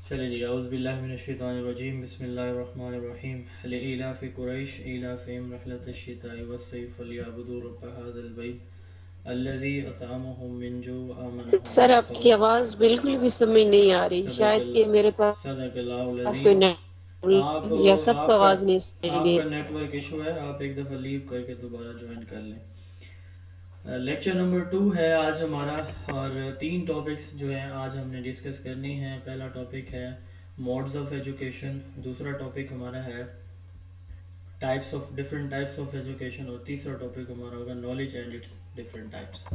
چلے جی، اعوذ باللہ من الشیطان الرجیم، بسم اللہ الرحمن الرحیم، لإیلاف قریش ایلافہم رحلۃ الشتاء والصیف فلیعبدوا رب ھذا البیت الذی اطعمہم من جوع وآمنہم سر من آپ کی خوف۔ آواز بالکل بھی سمجھ نہیں آ رہی، صدق شاید کہ میرے اللہ صدق اللہ پاس کوئی العظیم۔ نیٹ آپ یا سب کو آپ کا آواز نہیں سنائی آپ دے کا نیٹ ورک ایشو ہے، آپ ایک دفعہ لیو کر کے دوبارہ جوائن کر لیں۔ لیکچر نمبر 2 ہے آج ہمارا، اور 3 ٹاپکس جو ہیں آج ہم نے ڈسکس کرنی ہیں۔ پہلا ٹاپک ہے موڈز آف ایجوکیشن، دوسرا ٹاپک ہمارا ہے ڈفرنٹ ٹائپس آف ایجوکیشن، اور تیسرا ٹاپک ہمارا ہوگا knowledge and its different types.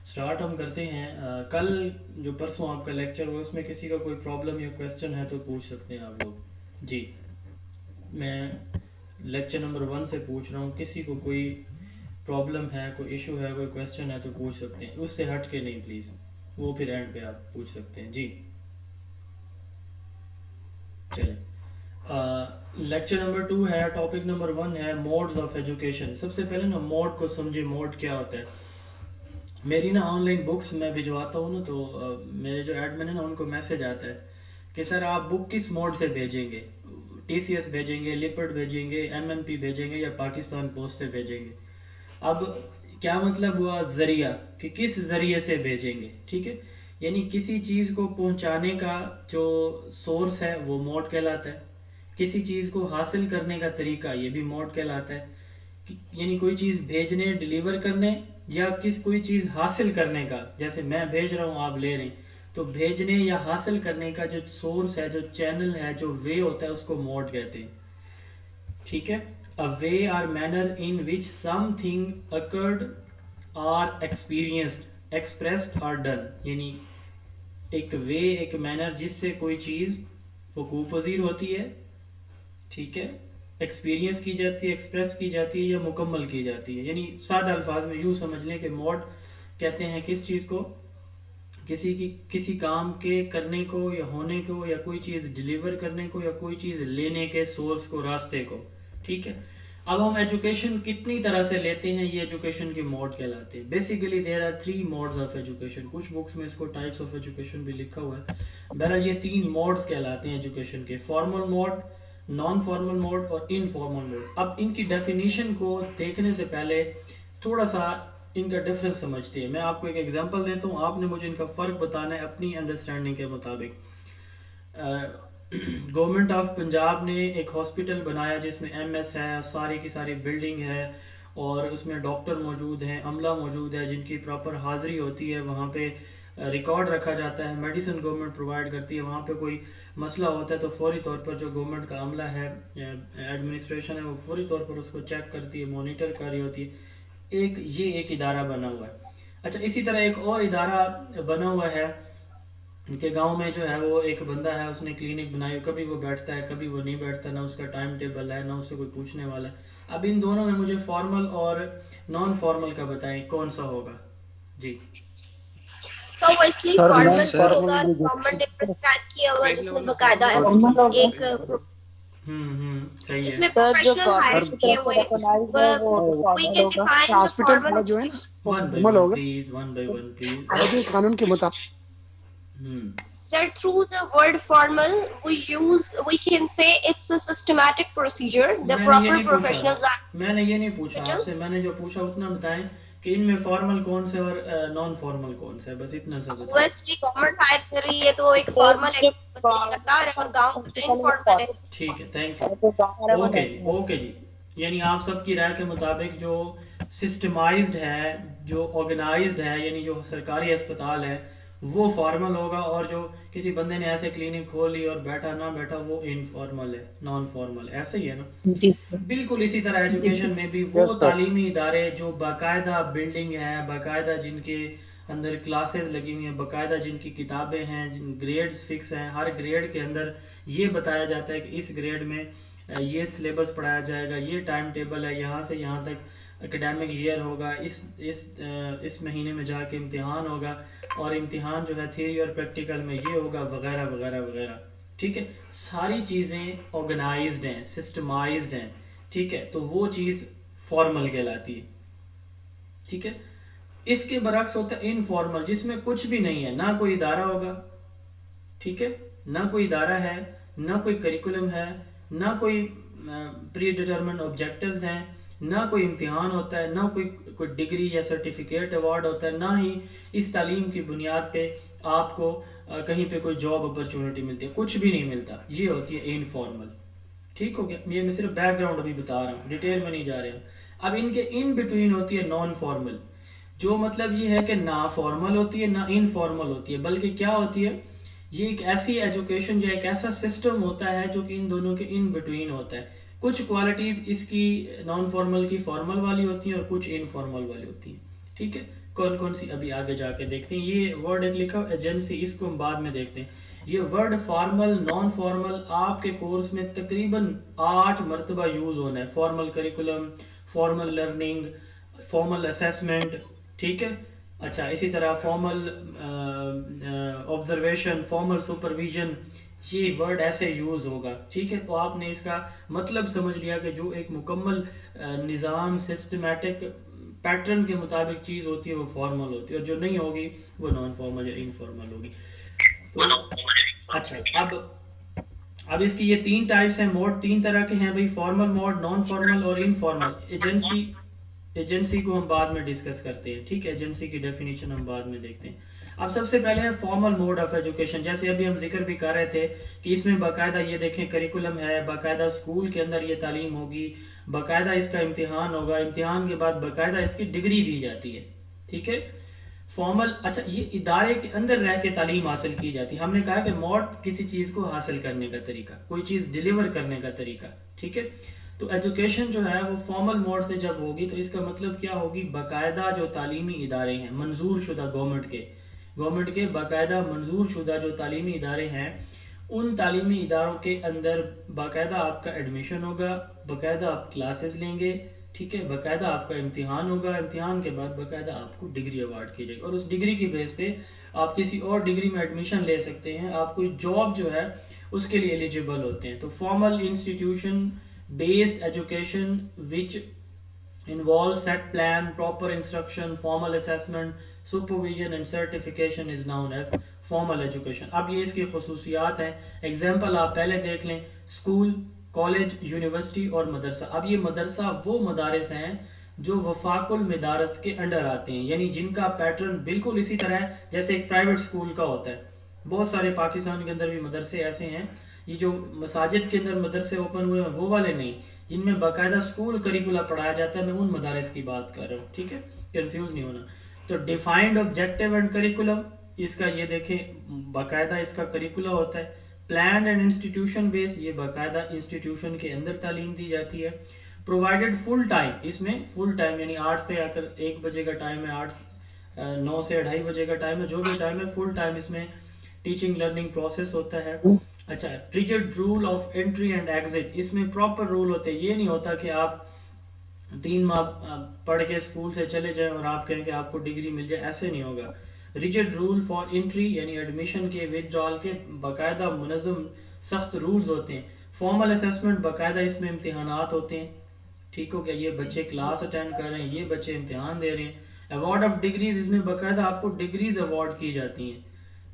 Start ہم کرتے ہیں۔ کل جو پرسوں آپ کا لیکچر ہوا اس میں کسی کا کوئی پرابلم یا کویسچن ہے تو پوچھ سکتے ہیں آپ لوگ جی۔ میں لیکچر نمبر 1 سے پوچھ رہا ہوں، کسی کو کوئی پرابلم ہے، کوئی ایشو ہے، کوئی کویسچن ہے تو پوچھ سکتے ہیں، اس سے ہٹ کے نہیں پلیز، وہ پھر اینڈ پہ آپ پوچھ سکتے ہیں جی۔ چلیں، لیکچر نمبر 2 ہے، ٹاپک نمبر 1 ہے موڈز آف ایجوکیشن۔ سب سے پہلے نا موڈ کو سمجھے، موڈ کیا ہوتا ہے۔ میری نا آن لائن بکس میں بھجواتا ہوں نا، تو میرے جو ایڈمن ہے نا ان کو میسج آتا ہے کہ سر آپ بک کس موڈ سے بھیجیں گے، ٹی سی ایس بھیجیں گے، لپٹ بھیجیں گے، ایم این پی بھیجیں گے، یا پاکستان پوسٹ سے بھیجیں گے۔ اب کیا مطلب ہوا ذریعہ، کہ کس ذریعے سے بھیجیں گے، ٹھیک ہے۔ یعنی کسی چیز کو پہنچانے کا جو سورس ہے وہ موڈ کہلاتا ہے، کسی چیز کو حاصل کرنے کا طریقہ یہ بھی موڈ کہلاتا ہے، یعنی کوئی چیز بھیجنے، ڈیلیور کرنے، یا کوئی چیز حاصل کرنے کا، جیسے میں بھیج رہا ہوں آپ لے رہے ہیں، تو بھیجنے یا حاصل کرنے کا جو سورس ہے، جو چینل ہے، جو وے ہوتا ہے، اس کو موڈ کہتے ہیں، ٹھیک ہے۔ A way or manner in which something occurred or experienced, expressed or done، یعنی ایک وے، ایک مینر جس سے کوئی چیز وقوع پذیر ہوتی ہے، ٹھیک ہے، ایکسپیرینس کی جاتی ہے، ایکسپریس کی جاتی ہے، یا مکمل کی جاتی ہے۔ یعنی سادہ الفاظ میں یوں سمجھ لیں کہ موڈ کہتے ہیں کس چیز کو، کسی کام کے کرنے کو یا ہونے کو، یا کوئی چیز ڈیلیور کرنے کو، یا کوئی چیز لینے کے سورس کو، راستے کو، ٹھیک ہے۔ اب ہم ایجوکیشن کتنی طرح سے لیتے ہیں، یہ ایجوکیشن کے موڈ کہلاتے ہیں۔ Basically there are 3 modes of education, کچھ بکس میں اس کو ٹائپس آف ایجوکیشن بھی لکھا ہوا ہے۔ بہرحال یہ 3 موڈز کہلاتے ہیں ایجوکیشن کے: formal mode, non formal mode, اور انفارمل موڈ۔ اب ان کی ڈیفینیشن کو دیکھنے سے پہلے تھوڑا سا ان کا ڈفرنس سمجھتے ہیں۔ میں آپ کو ایک ایگزامپل دیتا ہوں، آپ نے مجھے ان کا فرق بتانا ہے اپنی انڈرسٹینڈنگ کے مطابق۔ گورنمنٹ آف پنجاب نے ایک ہاسپٹل بنایا جس میں ایم ایس ہے، ساری کی ساری بلڈنگ ہے، اور اس میں ڈاکٹر موجود ہیں، عملہ موجود ہے جن کی پراپر حاضری ہوتی ہے، وہاں پہ ریکارڈ رکھا جاتا ہے، میڈیسن گورنمنٹ پرووائڈ کرتی ہے، وہاں پہ کوئی مسئلہ ہوتا ہے تو فوری طور پر جو گورنمنٹ کا عملہ ہے، ایڈمنسٹریشن ہے، وہ فوری طور پر اس کو چیک کرتی ہے، مانیٹر کر رہی ہوتی ہے۔ یہ ایک ادارہ بنا ہوا ہے۔ اچھا، اسی طرح ایک اور ادارہ بنا ہوا ہے کہ گاؤں میں جو ہے وہ ایک بندہ ہے، اس نے کلینک بنائی، کبھی وہ بیٹھتا ہے، کبھی وہ نہیں بیٹھتا، نہ اس کا ٹائم ٹیبل ہے، نہ اس سے کوئی پوچھنے والا ہے۔ اب ان دونوں میں مجھے فارمل اور نان فارمل کا بتائیں کون سا ہوگا جی۔ سو obviously سر نان فارمل وہ سر فارمل ہوگا بھی جو گورنمنٹ نے پرسکرائب کیا ہوا، جس بیچنے میں والا باقاعدہ فارمل ہوگا کہ ایک صحیح جس ہے۔ میں سر جو پروفیشنل ہائر گورنمنٹ کی کیے طرف سے ہوئے ریکگنائزڈ ہے وہ تو وی فارمل کین ہوگا. ڈیفائن دا ہاسپٹل فارمل والا جو ہے نا ایجوکیشن. وہ ون بائی فارمل ون ہوگا please, one by one please. عربی قانون کے مطابق. Sir, through the word formal, we can say it's a systematic procedure. The میں نے یہ proper نہیں پوچھا، professionals are میں نے یہ نہیں پوچھا آپ hospital. سے، میں نے جو پوچھا اتنا بتائیں کہ ان میں فارمل کون سے اور نان فارمل کون سے ہے، بس اتنا سا بتائیں۔ Obviously, government hire کر رہی ہے تو ایک سر فارمل جو ایک طریقہ کار ہے، اور گاؤں سب سے کا پہلے انفارمل ہے. فارمل ٹھیک ہے، تھینک ہے تو باہر یو، وہ اوکے جی، رہتے ہیں. اوکے جی۔ یعنی آپ سب کی رائے کے مطابق جو سسٹمائزڈ ہے، جو آرگنائزڈ ہے، یعنی جو سرکاری اسپتال ہے وہ فارمل ہوگا، اور جو کسی بندے نے ایسے کلینک کھول لی اور بیٹھا نہ بیٹھا وہ انفارمل ہے، نان فارمل، ایسا ہی ہے نا۔ جی بالکل اسی طرح جی سر. ایجوکیشن میں بھی وہ یس سر. تعلیمی ادارے جو باقاعدہ بلڈنگ ہے، باقاعدہ جن کے اندر کلاسز لگی ہوئی ہیں، باقاعدہ جن کی کتابیں ہیں، جن گریڈز فکس ہیں، ہر گریڈ کے اندر یہ بتایا جاتا ہے کہ اس گریڈ میں یہ سلیبس پڑھایا جائے گا، یہ ٹائم ٹیبل ہے، یہاں سے یہاں تک اکیڈیمک ایئر ہوگا، اس مہینے میں جا کے امتحان ہوگا، اور امتحان جو ہے تھیوری اور پریکٹیکل میں یہ ہوگا، وغیرہ وغیرہ وغیرہ، ٹھیک ہے۔ ساری چیزیں آرگنائزڈ ہیں، سسٹمائزڈ ہیں، ٹھیک ہے، تو وہ چیز فارمل کہلاتی ہے، ٹھیک ہے۔ اس کے برعکس ہوتا ہے انفارمل، جس میں کچھ بھی نہیں ہے، نہ کوئی ادارہ ہوگا، ٹھیک ہے، نہ کوئی ادارہ ہے، نہ کوئی کریکولم ہے، نہ کوئی پری ڈیٹرمنٹ آبجیکٹیوز ہیں، نہ کوئی امتحان ہوتا ہے، نہ کوئی ڈگری یا سرٹیفکیٹ ایوارڈ ہوتا ہے، نہ ہی اس تعلیم کی بنیاد پہ آپ کو کہیں پہ کوئی جاب اپرچونٹی ملتی ہے، کچھ بھی نہیں ملتا. یہ ہوتی ہے انفارمل. ٹھیک ہو گیا، یہ میں صرف بیک گراؤنڈ ابھی بتا رہا ہوں، ڈیٹیل میں نہیں جا رہے ہوں. اب ان کے ان بٹوین ہوتی ہے نان فارمل، جو مطلب یہ ہے کہ نہ فارمل ہوتی ہے نہ انفارمل ہوتی ہے، بلکہ کیا ہوتی ہے، یہ ایک ایسی ایجوکیشن جو ایک ایسا سسٹم ہوتا ہے جو کہ ان دونوں کے ان بٹوین ہوتا ہے. کچھ کوالٹیز اس کی نان فارمل کی فارمل والی ہوتی ہیں اور کچھ انفارمل والی ہوتی ہیں. ٹھیک ہے، کون کون سی ابھی آگے جا کے دیکھتے ہیں. یہ ورڈ ایک لکھا ایجنسی، اس کو ہم بعد میں دیکھتے ہیں. یہ ورڈ فارمل نان فارمل آپ کے کورس میں تقریباً 8 مرتبہ یوز ہونا ہے. Formal curriculum, formal learning, formal assessment. ٹھیک ہے، اچھا اسی طرح فارمل آبزرویشن، فارمل سپرویژن، یہ ورڈ ایسے یوز ہوگا. ٹھیک ہے، تو آپ نے اس کا مطلب سمجھ لیا کہ جو ایک مکمل نظام سسٹمیٹک پیٹرن کے مطابق چیز ہوتی ہے وہ فارمل ہوتی ہے، اور جو نہیں ہوگی وہ نان فارمل یا انفارمل ہوگی. تو اچھا، اب اس کی یہ 3 ٹائپس ہیں. موڈ 3 طرح کے ہیں بھائی، فارمل موڈ، نان فارمل اور انفارمل. ایجنسی کو ہم بعد میں ڈسکس کرتے ہیں. ٹھیک ہے، ایجنسی کی ڈیفینیشن ہم بعد میں دیکھتے ہیں. اب سب سے پہلے ہے فارمل موڈ آف ایجوکیشن. جیسے ابھی ہم ذکر بھی کر رہے تھے کہ اس میں باقاعدہ یہ دیکھیں کریکولم ہے، باقاعدہ اسکول کے اندر یہ تعلیم ہوگی، باقاعدہ اس کا امتحان ہوگا، امتحان کے بعد باقاعدہ اس کی ڈگری دی جاتی ہے. ٹھیک ہے، فارمل. اچھا، یہ ادارے کے اندر رہ کے تعلیم حاصل کی جاتی ہے. ہم نے کہا کہ موڈ کسی چیز کو حاصل کرنے کا طریقہ، کوئی چیز ڈیلیور کرنے کا طریقہ. ٹھیک ہے، تو ایجوکیشن جو ہے وہ فارمل موڈ سے جب ہوگی تو اس کا مطلب کیا ہوگی، باقاعدہ جو تعلیمی ادارے ہیں منظور شدہ گورنمنٹ کے باقاعدہ منظور شدہ جو تعلیمی ادارے ہیں، ان تعلیمی اداروں کے اندر باقاعدہ آپ کا ایڈمیشن ہوگا، باقاعدہ آپ کلاسز لیں گے. ٹھیک ہے، باقاعدہ آپ کا امتحان ہوگا، امتحان کے بعد باقاعدہ آپ کو ڈگری ایوارڈ کی جائے گی، اور اس ڈگری کی بیس پہ آپ کسی اور ڈگری میں ایڈمیشن لے سکتے ہیں، آپ کوئی جاب جو ہے اس کے لیے ایلیجیبل ہوتے ہیں. تو formal institution based education which involves set plan, proper instruction, formal assessment, supervision and certification is known as formal education. اب یہ اس کی خصوصیات ہیں. ایگزامپل آپ پہلے دیکھ لیں، اسکول، کالج، یونیورسٹی اور مدرسہ. اب یہ مدرسہ وہ مدارس ہیں جو وفاق المدارس کے انڈر آتے ہیں، یعنی جن کا پیٹرن بالکل اسی طرح ہے جیسے ایک پرائیویٹ اسکول کا ہوتا ہے. بہت سارے پاکستان کے اندر بھی مدرسے ایسے ہیں، یہ جو مساجد کے اندر مدرسے اوپن ہوئے ہیں وہ والے نہیں، جن میں باقاعدہ اسکول کریکولا پڑھایا جاتا ہے. میں ان مدارس کی بات کر رہا ہوں. ٹھیک ہے، کنفیوز نہیں ہونا. تو ڈیفائنڈ آبجیکٹیو اینڈ کریکولم، اس کا یہ دیکھیں باقاعدہ اس کا کریکولا ہوتا ہے. پلان اینڈ انسٹیٹیوشن بیس، یہ باقاعدہ انسٹیٹیوشن کے اندر تعلیم دی جاتی ہے. پرووائڈیڈ فل ٹائم، اس میں فل ٹائم یعنی 8 سے آ کر 1 بجے کا ٹائم ہے، 9 سے 2:30 بجے کا ٹائم ہے، جو بھی ٹائم ہے فل ٹائم اس میں ٹیچنگ لرننگ پروسیس ہوتا ہے. اچھا، rigid rule of entry and exit, اس میں پراپر رول ہوتے ہیں. یہ نہیں ہوتا کہ آپ 3 ماہ پڑھ کے اسکول سے چلے جائیں اور آپ کہیں کہ آپ کو ڈگری مل جائے، ایسے نہیں ہوگا. ریجڈ رول فار انٹری یعنی ایڈمیشن کے، ودرال کے باقاعدہ منظم سخت رولز ہوتے ہیں. فارمل اسیسمنٹ، باقاعدہ اس میں امتحانات ہوتے ہیں. ٹھیک ہو گیا، یہ بچے کلاس اٹینڈ کر رہے ہیں، یہ بچے امتحان دے رہے ہیں. ایوارڈ آف ڈگریز، اس میں باقاعدہ آپ کو ڈگریز ایوارڈ کی جاتی ہیں.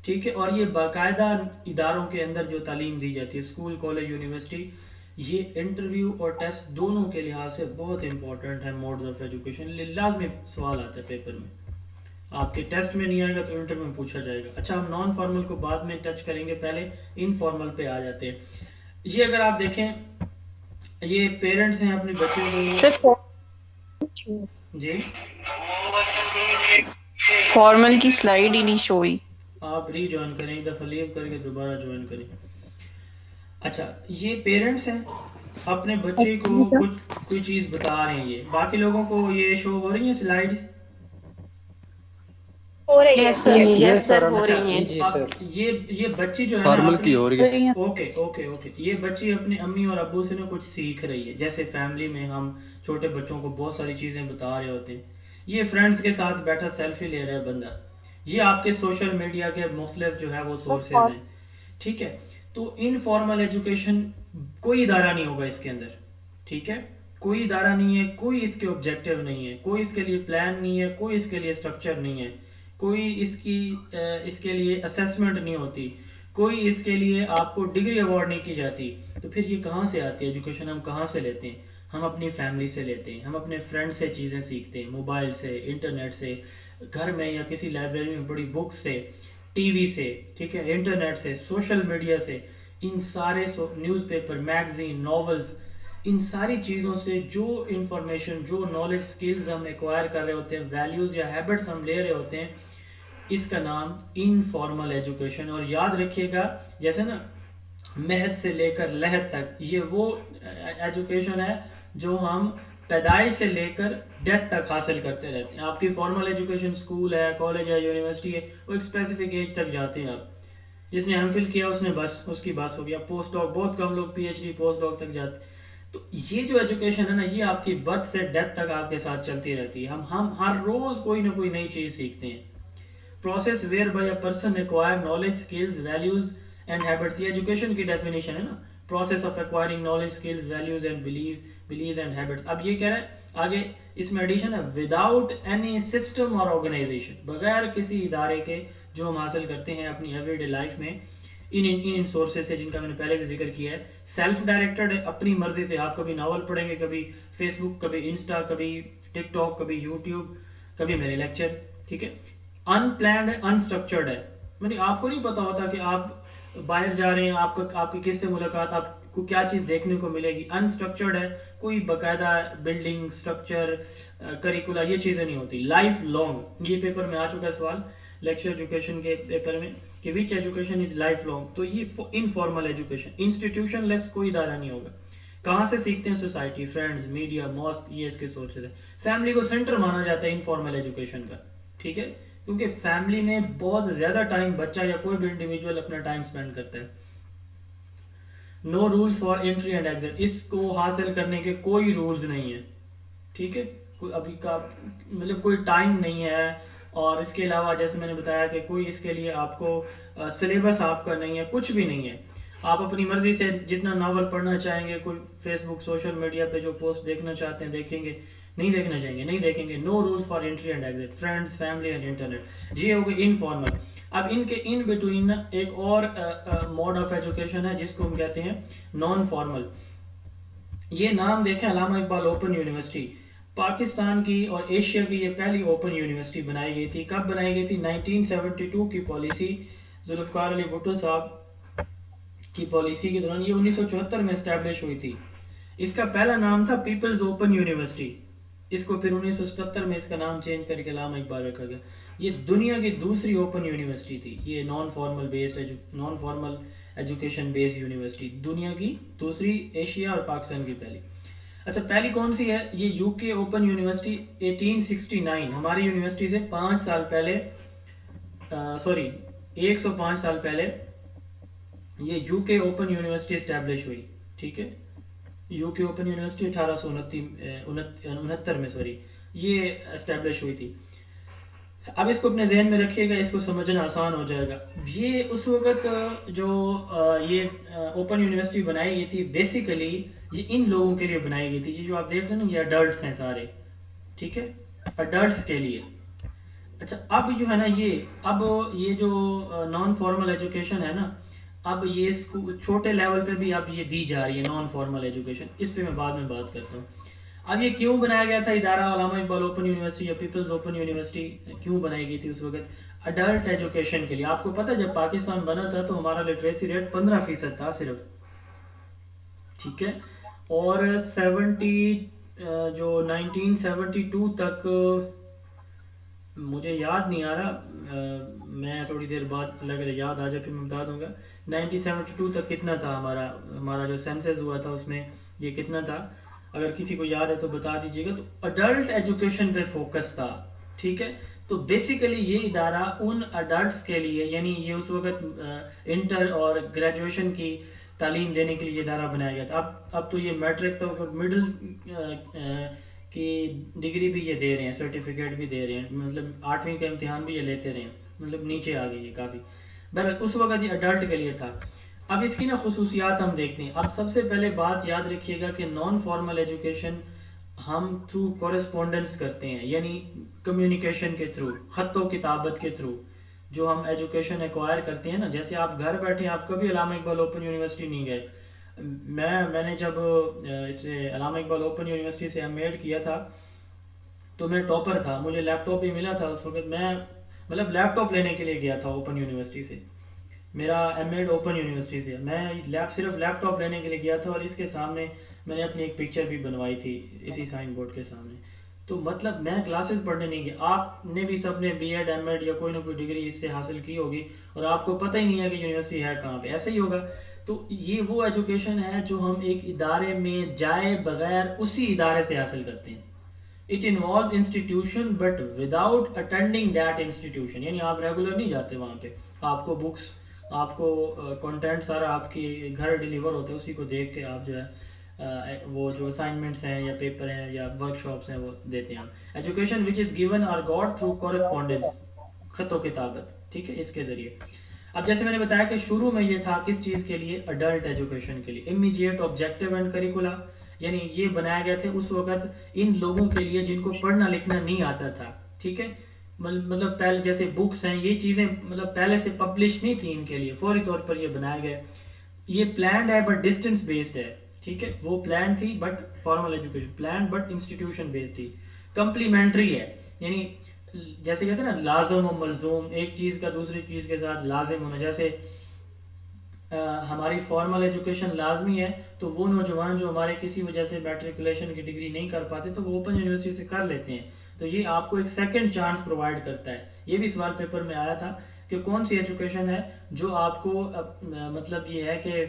ٹھیک ہے، اور یہ باقاعدہ اداروں کے اندر جو تعلیم دی جاتی ہے، اسکول، کالج، یونیورسٹی، یہ انٹرویو اور ٹیسٹ دونوں کے لحاظ سے بہت امپورٹنٹ ہے. موڈز آف ایجوکیشن لازمی سوال آتا ہے پیپر میں، آپ کے ٹیسٹ میں نہیں آئے گا تو انٹرویو میں پوچھا جائے گا. اچھا، ہم نان فارمل کو بعد میں ٹچ کریں گے، پہلے انفارمل پہ آ جاتے ہیں. یہ اگر آپ دیکھیں، یہ پیرنٹس ہیں اپنے بچے کو، جی فارمل کی سلائیڈ ہی نہیں شو ہوئی، آپ ری جوائن کریں، ایک دفعہ لیو کر کے دوبارہ جوائن کریں. اچھا، یہ پیرنٹس ہیں اپنے بچے کو کوئی چیز بتا رہے ہیں. یہ باقی لوگوں کو یہ شو ہو رہی ہیں سلائیڈ؟ ہو رہی ہے. یس سر ہو رہی ہیں. اب یہ بچی جو ہے نا کی ہو رہی ہے. اوکے، یہ بچی اپنے امی اور ابو سے نا کچھ سیکھ رہی ہے. جیسے فیملی میں ہم چھوٹے بچوں کو بہت ساری چیزیں بتا رہے ہوتے ہیں، یہ فرینڈز کے ساتھ بیٹھا سیلفی لے رہا ہے بندہ. یہ آپ کے سوشل میڈیا کے مختلف جو ہے وہ سورسز ہیں. ٹھیک ہے، تو انفارمل ایجوکیشن کوئی ادارہ نہیں ہوگا اس کے اندر. ٹھیک ہے، کوئی ادارہ نہیں ہے، کوئی اس کے آبجیکٹیو نہیں ہے، کوئی اس کے لیے پلان نہیں ہے، کوئی اس کے لیے اسٹرکچر نہیں ہے، کوئی اس کے لیے اسیسمنٹ نہیں ہوتی، کوئی اس کے لیے آپ کو ڈگری ایوارڈ نہیں کی جاتی. تو پھر یہ کہاں سے آتی ہے ایجوکیشن؟ ہم کہاں سے لیتے ہیں؟ ہم اپنی فیملی سے لیتے ہیں, ہم اپنے فرینڈ سے چیزیں سیکھتے ہیں, موبائل سے, انٹرنیٹ سے, گھر میں یا کسی لائبریری میں بڑی بک سے, ٹی وی سے, ٹھیک ہے, انٹرنیٹ سے, سوشل میڈیا سے, ان سارے نیوز پیپر, میگزین, ناولز, ان ساری چیزوں سے جو انفارمیشن, جو نالج, سکلز ہم ایکوائر کر رہے ہوتے ہیں, ویلیوز یا ہیبٹس ہم لے رہے ہوتے ہیں, اس کا نام انفارمل ایجوکیشن. اور یاد رکھیے گا, جیسے نا مہد سے لے کر لہد تک, یہ وہ ایجوکیشن ہے جو ہم پیدائش سے لے کر ڈیتھ تک حاصل کرتے رہتے ہیں. آپ کی فارمل ایجوکیشن اسکول ہے, کالج ہے, یونیورسٹی ہے, وہ ایک اسپیسیفک ایج تک جاتے ہیں. آپ جس نے ایم فل کیا اس نے بس اس کی بس ہو گیا. پوسٹ ڈاک, بہت کم لوگ پی ایچ ڈی, پوسٹ ڈاک تک جاتے. تو یہ جو ایجوکیشن ہے نا, یہ آپ کی برتھ سے ڈیتھ تک آپ کے ساتھ چلتی رہتی ہے. ہم ہر روز کوئی نہ کوئی نئی چیز سیکھتے ہیں. Process where by a person acquire knowledge, skills, values and habits, یہ ایجوکیشن کی ڈیفینیشن ہے نا. Process of acquiring knowledge, skills, values and beliefs and habits. اب یہ کہہ رہا ہے آگے اس میں ایڈیشن ہے وداؤٹ اینی سسٹم اور آرگنائزیشن, بغیر کسی ادارے کے جو ہم حاصل کرتے ہیں اپنی ایوری ڈے لائف میں ان سورسز سے, جن کا میں نے پہلے بھی ذکر کیا ہے. سیلف ڈائریکٹڈ ہے, اپنی مرضی سے. آپ کبھی ناول پڑھیں گے, کبھی فیس بک, کبھی انسٹا, کبھی ٹک ٹاک, کبھی یوٹیوب, کبھی میرے لیکچر, ٹھیک ہے. ان پلانڈ ہے, انسٹرکچرڈ ہے, یعنی آپ کو نہیں پتا ہوتا کہ آپ باہر جا رہے ہیں, آپ کی کس سے ملاقات, آپ کو کیا چیز دیکھنے کو ملے گی. انسٹرکچرڈ ہے, کوئی باقاعدہ بلڈنگ, اسٹرکچر, کریکولا, یہ چیزیں نہیں ہوتی. لائف لانگ, یہ پیپر میں آ چکا ہے سوال لیکچر ایجوکیشن کے پیپر میں کہ وچ ایجوکیشن از لائف لانگ. تو یہ انفارمل ایجوکیشن, انسٹیٹیوشن لیس کوئی ادارہ نہیں ہوگا. کہاں سے سیکھتے ہیں؟ سوسائٹی, فرینڈز, میڈیا, ماسک, یہ اس کے سورسز ہیں. فیملی کو سینٹر مانا جاتا ہے انفارمل ایجوکیشن کا, ٹھیک ہے, کیونکہ فیملی میں بہت زیادہ ٹائم بچہ یا کوئی بھی انڈیویجول اپنا ٹائم اسپینڈ کرتا ہے. No rules for entry and exit, اس کو حاصل کرنے کے کوئی رولز نہیں ہے, ٹھیک ہے. کوئی ابھی کا مطلب کوئی ٹائم نہیں ہے. اور اس کے علاوہ جیسے میں نے بتایا کہ کوئی اس کے لیے آپ کو سلیبس آپ کا نہیں ہے, کچھ بھی نہیں ہے. آپ اپنی مرضی سے جتنا ناول پڑھنا چاہیں گے, کوئی فیس بک, سوشل میڈیا پہ جو پوسٹ دیکھنا چاہتے ہیں دیکھیں گے, نہیں دیکھنا چاہیں گے نہیں دیکھیں گے. No rules for entry and exit, friends, family and internet. یہ ہو گئی انفارمل. اب ان کے ان بٹوین ایک اور موڈ آف ایجوکیشن ہے جس کو ہم کہتے ہیں نان فارمل. یہ نام دیکھیں, علامہ اقبال اوپن یونیورسٹی, پاکستان کی اور ایشیا کی یہ پہلی اوپن یونیورسٹی بنائی گئی تھی. کب بنائی گئی تھی؟ 1972 کی پالیسی, ذوالفقار علی بھٹو صاحب کی پالیسی کے دوران. یہ 1974 میں اسٹیبلش ہوئی تھی. اس کا پہلا نام تھا پیپلز اوپن یونیورسٹی. اس کو پھر 1977 میں اس کا نام چینج کر کے علامہ اقبال رکھا گیا. یہ دنیا کی دوسری اوپن یونیورسٹی تھی. یہ non formal education based university, دنیا کی دوسری, ایشیا اور پاکستان کی پہلی. اچھا, پہلی کون سی ہے؟ یہ یو کے اوپن یونیورسٹی 1869, ہماری یونیورسٹی سے 5 سال پہلے, 105 سال پہلے یہ یو کے اوپن یونیورسٹی اسٹیبلش ہوئی, ٹھیک ہے. یو کے اوپن یونیورسٹی 1869 میں یہ اسٹیبلش ہوئی تھی. اب اس کو اپنے ذہن میں رکھیے گا, اس کو سمجھنا آسان ہو جائے گا. یہ اس وقت جو یہ اوپن یونیورسٹی بنائی گئی تھی, بیسیکلی یہ ان لوگوں کے لیے بنائی گئی تھی. یہ جو آپ دیکھ رہے ہیں نا, یہ اڈلٹس ہیں سارے, ٹھیک ہے, اڈلٹس کے لیے. اچھا, اب جو ہے نا یہ جو نان فارمل ایجوکیشن ہے نا, اب یہ چھوٹے لیول پہ بھی اب یہ دی جا رہی ہے نان فارمل ایجوکیشن. اس پہ میں بعد میں بات کرتا ہوں. اب یہ کیوں بنایا گیا تھا ادارہ علامہ اقبال اوپن یونیورسٹی یا پیپلز اوپن یونیورسٹی, کیوں بنائی گئی تھی اس وقت؟ اڈلٹ ایجوکیشن کے لیے. آپ کو پتہ جب پاکستان بنا تھا تو ہمارا لٹریسی ریٹ 15% تھا صرف, ٹھیک ہے. اور 1972 تک مجھے یاد نہیں آ رہا, میں تھوڑی دیر بعد لگ رہا یاد آ جائے پھر میں بتا دوں گا. 1972 تک کتنا تھا ہمارا جو سینسس ہوا تھا اس میں یہ کتنا تھا؟ اگر کسی کو یاد ہے تو بتا دیجیے گا. تو اڈلٹ ایجوکیشن پہ فوکس تھا, ٹھیک ہے. تو بیسیکلی یہ ادارہ ان اڈلٹس کے لیے, یعنی یہ اس وقت انٹر اور گریجویشن کی تعلیم دینے کے لیے یہ ادارہ بنایا گیا تھا. اب تو یہ میٹرک تو مڈل کی ڈگری بھی یہ دے رہے ہیں, سرٹیفکیٹ بھی دے رہے ہیں, مطلب 8ویں کا امتحان بھی یہ لیتے رہے ہیں, مطلب نیچے آ گئی یہ کافی. بہرحال اس وقت یہ اڈلٹ کے لیے تھا. اب اس کی نا خصوصیات ہم دیکھتے ہیں. اب سب سے پہلے بات یاد رکھیے گا کہ نان فارمل ایجوکیشن ہم تھرو کورسپونڈنس کرتے ہیں, یعنی کمیونیکیشن کے تھرو, خط و کتابت کے تھرو. جو ہم ایجوکیشن ایکوائر کرتے ہیں نا، جیسے آپ گھر بیٹھے آپ کبھی علامہ اقبال اوپن یونیورسٹی نہیں گئے. میں نے جب اس علامہ اقبال اوپن یونیورسٹی سے ایم ایڈ کیا تھا تو میں ٹاپر تھا، مجھے لیپ ٹاپ ہی ملا تھا اس وقت. میں مطلب لیپ ٹاپ لینے کے لیے گیا تھا اوپن یونیورسٹی سے، میرا ایم ایڈ اوپن یونیورسٹی سے. میں صرف لیپ ٹاپ لینے کے لیے گیا تھا، اور اس کے سامنے میں نے اپنی ایک پکچر بھی بنوائی تھی اسی سائن بورڈ کے سامنے. تو مطلب میں کلاسز پڑھنے نہیں گیا. آپ نے بھی سب نے بی ایڈ ایم ایڈ یا کوئی نہ کوئی ڈگری اس سے حاصل کی ہوگی، اور آپ کو پتہ ہی نہیں ہے کہ یونیورسٹی ہے کہاں پہ. ایسا ہی ہوگا. تو یہ وہ ایجوکیشن ہے جو ہم ایک ادارے میں جائے بغیر اسی ادارے سے حاصل کرتے ہیں. It involves institution but without attending that institution. یعنی آپ ریگولر نہیں جاتے وہاں پہ، آپ کو بکس، آپ کو کنٹینٹ سارا آپ کے گھر ڈیلیور ہوتا ہے، اسی کو دیکھ کے آپ جو ہے وہ جو اسائنمنٹس ہیں یا پیپر ہیں یا ورک شاپس ہیں وہ دیتے ہیں. Education which is given or got through correspondence, خط و کتابت، ٹھیک ہے، اس کے ذریعے. اب جیسے میں نے بتایا کہ شروع میں یہ تھا کس چیز کے لیے؟ اڈلٹ ایجوکیشن کے لیے. امیجیٹ آبجیکٹیو اینڈ کریکولا، یعنی یہ بنایا گیا تھا اس وقت ان لوگوں کے لیے جن کو پڑھنا لکھنا نہیں آتا تھا. ٹھیک ہے، مطلب پہلے جیسے بکس ہیں یہ چیزیں مطلب پہلے سے پبلش نہیں تھی ان کے لیے، فوری طور پر یہ بنایا گیا. یہ پلانڈ ہے بٹ ڈسٹینس بیسڈ ہے. ٹھیک ہے، وہ پلان تھی but formal education, plan but institution based تھی. کمپلیمنٹری ہے، یعنی جیسے کہتے ہیں نا لازم و ملزوم، ایک چیز کا دوسری چیز کے ساتھ لازم ہونا. جیسے ہماری فارمل ایجوکیشن لازمی ہے تو وہ نوجوان جو ہمارے کسی وجہ سے میٹریکولیشن کی ڈگری نہیں کر پاتے تو وہ اوپن یونیورسٹی سے کر لیتے ہیں. تو یہ آپ کو ایک سیکنڈ چانس پرووائڈ کرتا ہے. یہ بھی سوال پیپر میں آیا تھا کہ کون سی ایجوکیشن ہے جو آپ کو مطلب یہ ہے کہ